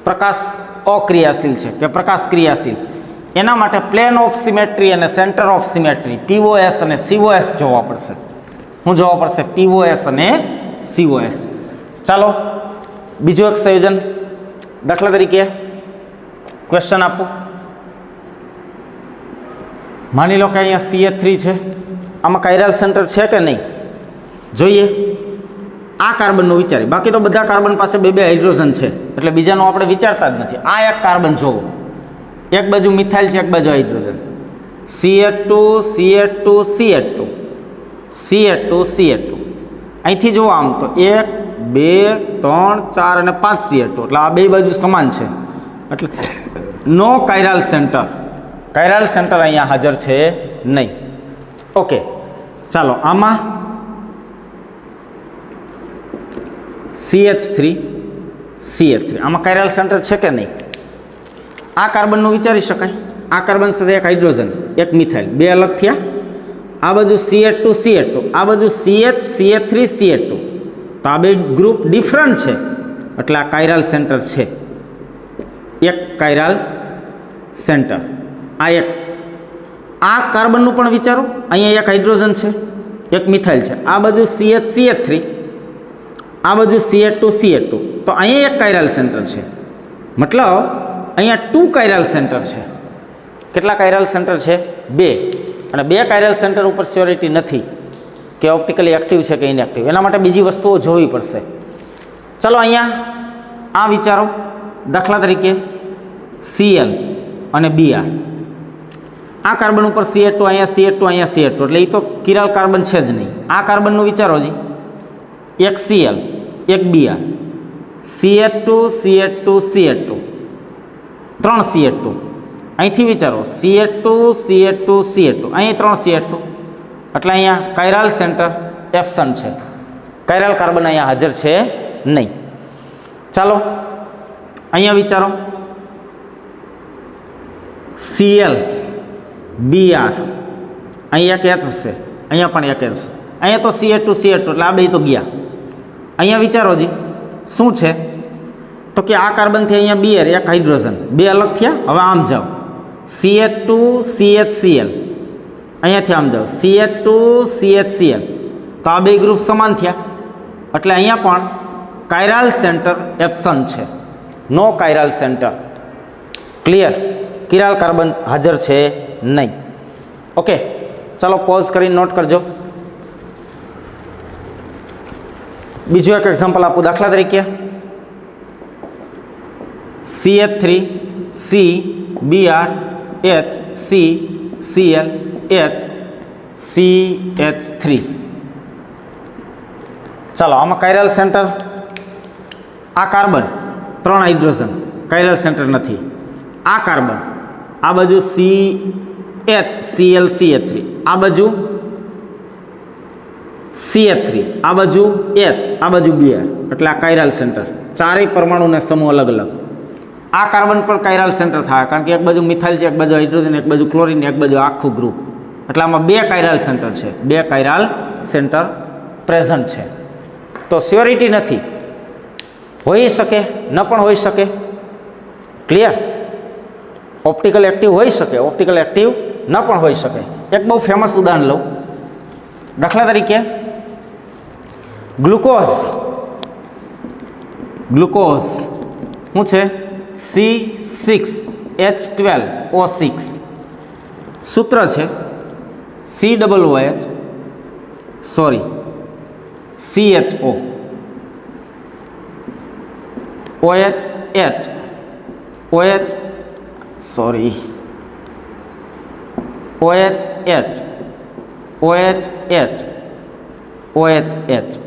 પ્રકાશ અક્રિયાશીલ છે કે પ્રકાશ ક્રિયાશીલ. એના માટે પ્લેન ઓફ સિમેટ્રી અને સેન્ટર ઓફ સિમેટ્રી POS અને COS જોવા પડશે. શું જોવા પડશે? POS અને COS. ચાલો બીજું એક સંયોજન દાખલા તરીકે ક્વેશ્ચન આપો. માની લો કે અહીંયા CH3 છે. આમાં કાયરલ સેન્ટર છે કે નહીં જોઈએ. આ કાર્બનનું વિચારી, બાકી તો બધા કાર્બન પાસે 2 હાઇડ્રોજન છે એટલે બીજાનું આપણે વિચારતા જ નથી. આ એક કાર્બન જોવો, એક બાજુ મિથાઇલ છે એક બાજુ hydrogen. CH2 CH2 CH2 CH2 CH2. અહીંથી જુઓ આમ તો 1 2 3 4 અને 5 CH2. એટલે આ 2 બાજુ સમાન છે. એટલે નો કાયરલ સેન્ટર. કાયરલ સેન્ટર અહીંયા હાજર છે નહીં. ઓકે, ચાલો આમાં CH3 આમાં કાયરલ સેન્ટર છે કે નહીં? આ કાર્બનનું વિચારી શકાય. આ કાર્બન સાથે એક હાઇડ્રોજન એક મિથાઇલ, 2 અલગ થયા. આ બાજુ CH2 આ બાજુ CH3 CH2. તો આ 2 ગ્રુપ ડિફરન્ટ છે એટલે આ કાયરલ સેન્ટર છે. એક કાયરલ સેન્ટર. આ કાર્બનનું પણ વિચારો. અહીંયા એક હાઇડ્રોજન છે એક મિથાઇલ છે. આ બાજુ CH3 આ બાજુ CH2 તો અહીંયા એક કાયરલ સેન્ટર છે. મતલબ અહીંયા 2 કાયરલ સેન્ટર છે. કેટલા કાયરલ સેન્ટર છે? 2. અને 2 કાયરલ સેન્ટર ઉપર શ્યોરિટી નથી કે ઓપ્ટિકલી એક્ટિવ છે કે ઇનએક્ટિવ. એના માટે બીજી વસ્તુઓ જોવી પડશે. ચાલો અહીંયા આ વિચારો. દાખલા તરીકે Cl અને Br. આ કાર્બન ઉપર CH2 અહીંયા CH2 અહીંયા CH2. એટલે એ તો કિરલ કાર્બન છે જ નહીં. આ કાર્બનનું વિચારો જી, એક Cl એક Br. CH2 3 CH2. અહીંથી વિચારો CH2 અહીં 3 CH2. એટલે અહીંયા કાયરલ સેન્ટર એબસન્ટ છે. કાયરલ કાર્બન અહીંયા હાજર છે નહીં. ચાલો અહીંયા વિચારો Cl Br. અહીં એક H હશે, અહીંયા પણ એક H. અહીંયા તો CH2 એટલે આ 2 તો ગયા. અહીંયા વિચારો જી શું છે તો કે આ કાર્બનથી અહીંયા Br એક હાઇડ્રોજન, 2 અલગ થયા. હવે આમ જાઓ CH2 CHCl. અહીંયાથી આમ જાઓ CH2 CHCl. તો આ 2 ગ્રુપ સમાન થયા એટલે અહીંયા પણ કાયરલ સેન્ટર એબસન્ટ છે. નો કાયરલ સેન્ટર. ક્લિયર? કિરાલ કાર્બન હાજર છે નહીં. ઓકે, ચાલો પોઝ કરીને નોટ કરજો. બીજું એક એક્ઝામ્પલ આપું. દાખલા તરીકે CH3 C Br H C Cl H CH3. ચાલો આમાં કાયરલ સેન્ટર આ કાર્બન 3 હાઇડ્રોજન, કાયરલ સેન્ટર નથી. આ કાર્બન, આ બાજુ CH, આ બાજુ CH3, આ બાજુ H, આ બાજુ Br, એટલે આ કાયરલ સેન્ટર. ચારેય પરમાણુના સમૂહ અલગ અલગ. આ કાર્બન પર કાયરલ સેન્ટર થાય, કારણ કે એક બાજુ મિથાઇલ છે, એક બાજુ હાઇડ્રોજન, એક બાજુ ક્લોરીન, એક બાજુ આખું ગ્રુપ. એટલે આમાં 2 કાયરલ સેન્ટર છે, 2 કાયરલ સેન્ટર પ્રેઝન્ટ છે. તો સ્યોરિટી નથી, હોઈ શકે ન પણ હોઈ શકે. ક્લિયર? ઓપ્ટિકલ એક્ટિવ હોઈ શકે, ઓપ્ટિકલ એક્ટિવ ન પણ હોઈ શકે. એક બહુ ફેમસ ઉદાહરણ લઉં. દાખલા તરીકે ગ્લુકોઝ શું છે? C6H12O6. સૂત્ર છે COH OH.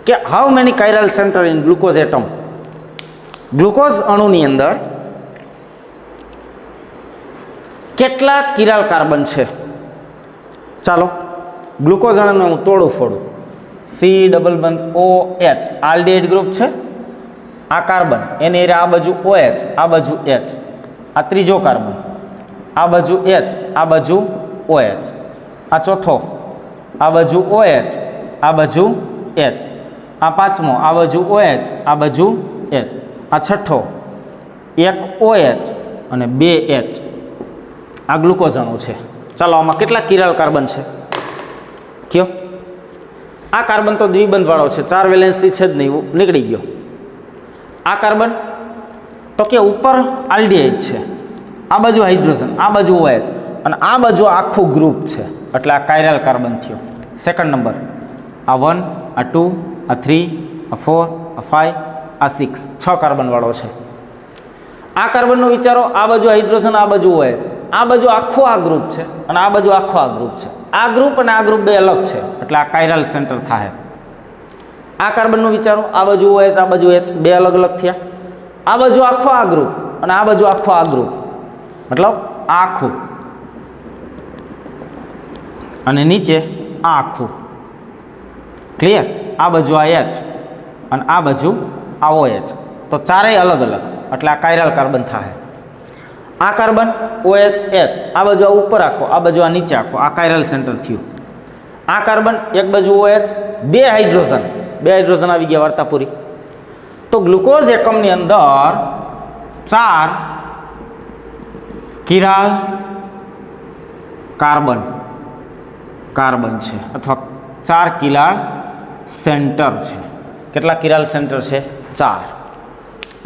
કે how many chiral centre in glucose atom? Glucose અણુની અંદર કેટલા કિરાલ કાર્બન છે? ચાલો ગ્લુકોઝ અણુને હું તોડું ફોડું. COOH આલ્ડિહાઇડ ગ્રુપ છે. આ કાર્બન એની એરે આ બાજુ OH, આ બાજુ H, આ ત્રીજો કાર્બન, આ બાજુ H, આ બાજુ OH, આ ચોથો, આ બાજુ OH, આ બાજુ H, આ પાંચમો, આ બાજુ OH, આ બાજુ H, આ છઠ્ઠો, એક OH અને 2 H. આ ગ્લુકોઝ અણુ છે. ચાલો આમાં કેટલા કિરાલ કાર્બન છે કયો? આ કાર્બન તો દ્વિબંધવાળો છે, 4 વેલેન્સી છે જ નહીં, નીકળી ગયો. આ કાર્બન તો કે ઉપર આલ્ડિહાઇડ છે, આ બાજુ હાઇડ્રોજન, આ બાજુ OH અને આ બાજુ આખું ગ્રુપ છે, એટલે આ કાયરલ કાર્બન થયો. Second number. આ 1, આ 2, આ 3, આ 4, આ 5, આ 6, 6 કાર્બન વાળો છે. આ કાર્બનનો વિચારો, આ બાજુ હાઇડ્રોજન, આ બાજુ OH, આ બાજુ આખો આ ગ્રુપ છે અને આ બાજુ આખો આ ગ્રુપ છે. આ ગ્રુપ અને આ ગ્રુપ 2 અલગ છે, એટલે આ કાયરલ સેન્ટર થાય. આ કાર્બનનો વિચારો, આ બાજુ OH, આ બાજુ H, 2 અલગ અલગ થયા. આ બાજુ આખો આ ગ્રુપ અને આ બાજુ આખો આ ગ્રુપ, મતલબ આખું, અને નીચે આ આખું. ક્લિયર? આ બાજુ આ H અને આ બાજુ આ OH, તો ચારેય અલગ અલગ, એટલે આ કાયરલ કાર્બન થાય. આ કાર્બન OH H, આ બાજુ આ ઉપર આખો, આ બાજુ આ નીચે આખો, આ કાયરલ સેન્ટર થયું. આ કાર્બન એક બાજુ OH, 2 હાઇડ્રોજન આવી ગયા, વાર્તા પૂરી. તો ગ્લુકોઝ એકમની અંદર 4 કિરાલ કાર્બન છે, અથવા 4 કિરાલ સેન્ટર છે. કેટલા કિરાલ સેન્ટર છે? 4.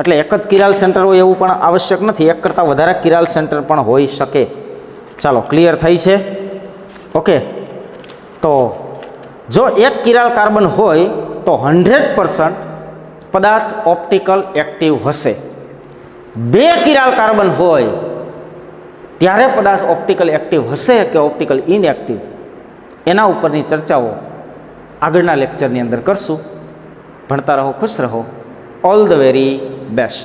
એટલે એક જ કિરાલ સેન્ટર હોય એવું પણ આવશ્યક નથી, એક કરતાં વધારે કિરાલ સેન્ટર પણ હોઈ શકે. ચાલો, ક્લિયર થઈ છે? ઓકે. તો જો એક કિરાલ કાર્બન હોય તો 100% પદાર્થ ઓપ્ટિકલ એક્ટિવ હશે. 2 કિરાલ કાર્બન હોય ત્યારે પદાર્થ ઓપ્ટિકલ એક્ટિવ હશે કે ઓપ્ટિકલ ઇનએક્ટિવ, એના ઉપરની ચર્ચાઓ આગળના લેક્ચરની અંદર કરશું. ભણતા રહો, ખુશ રહો. All the very best.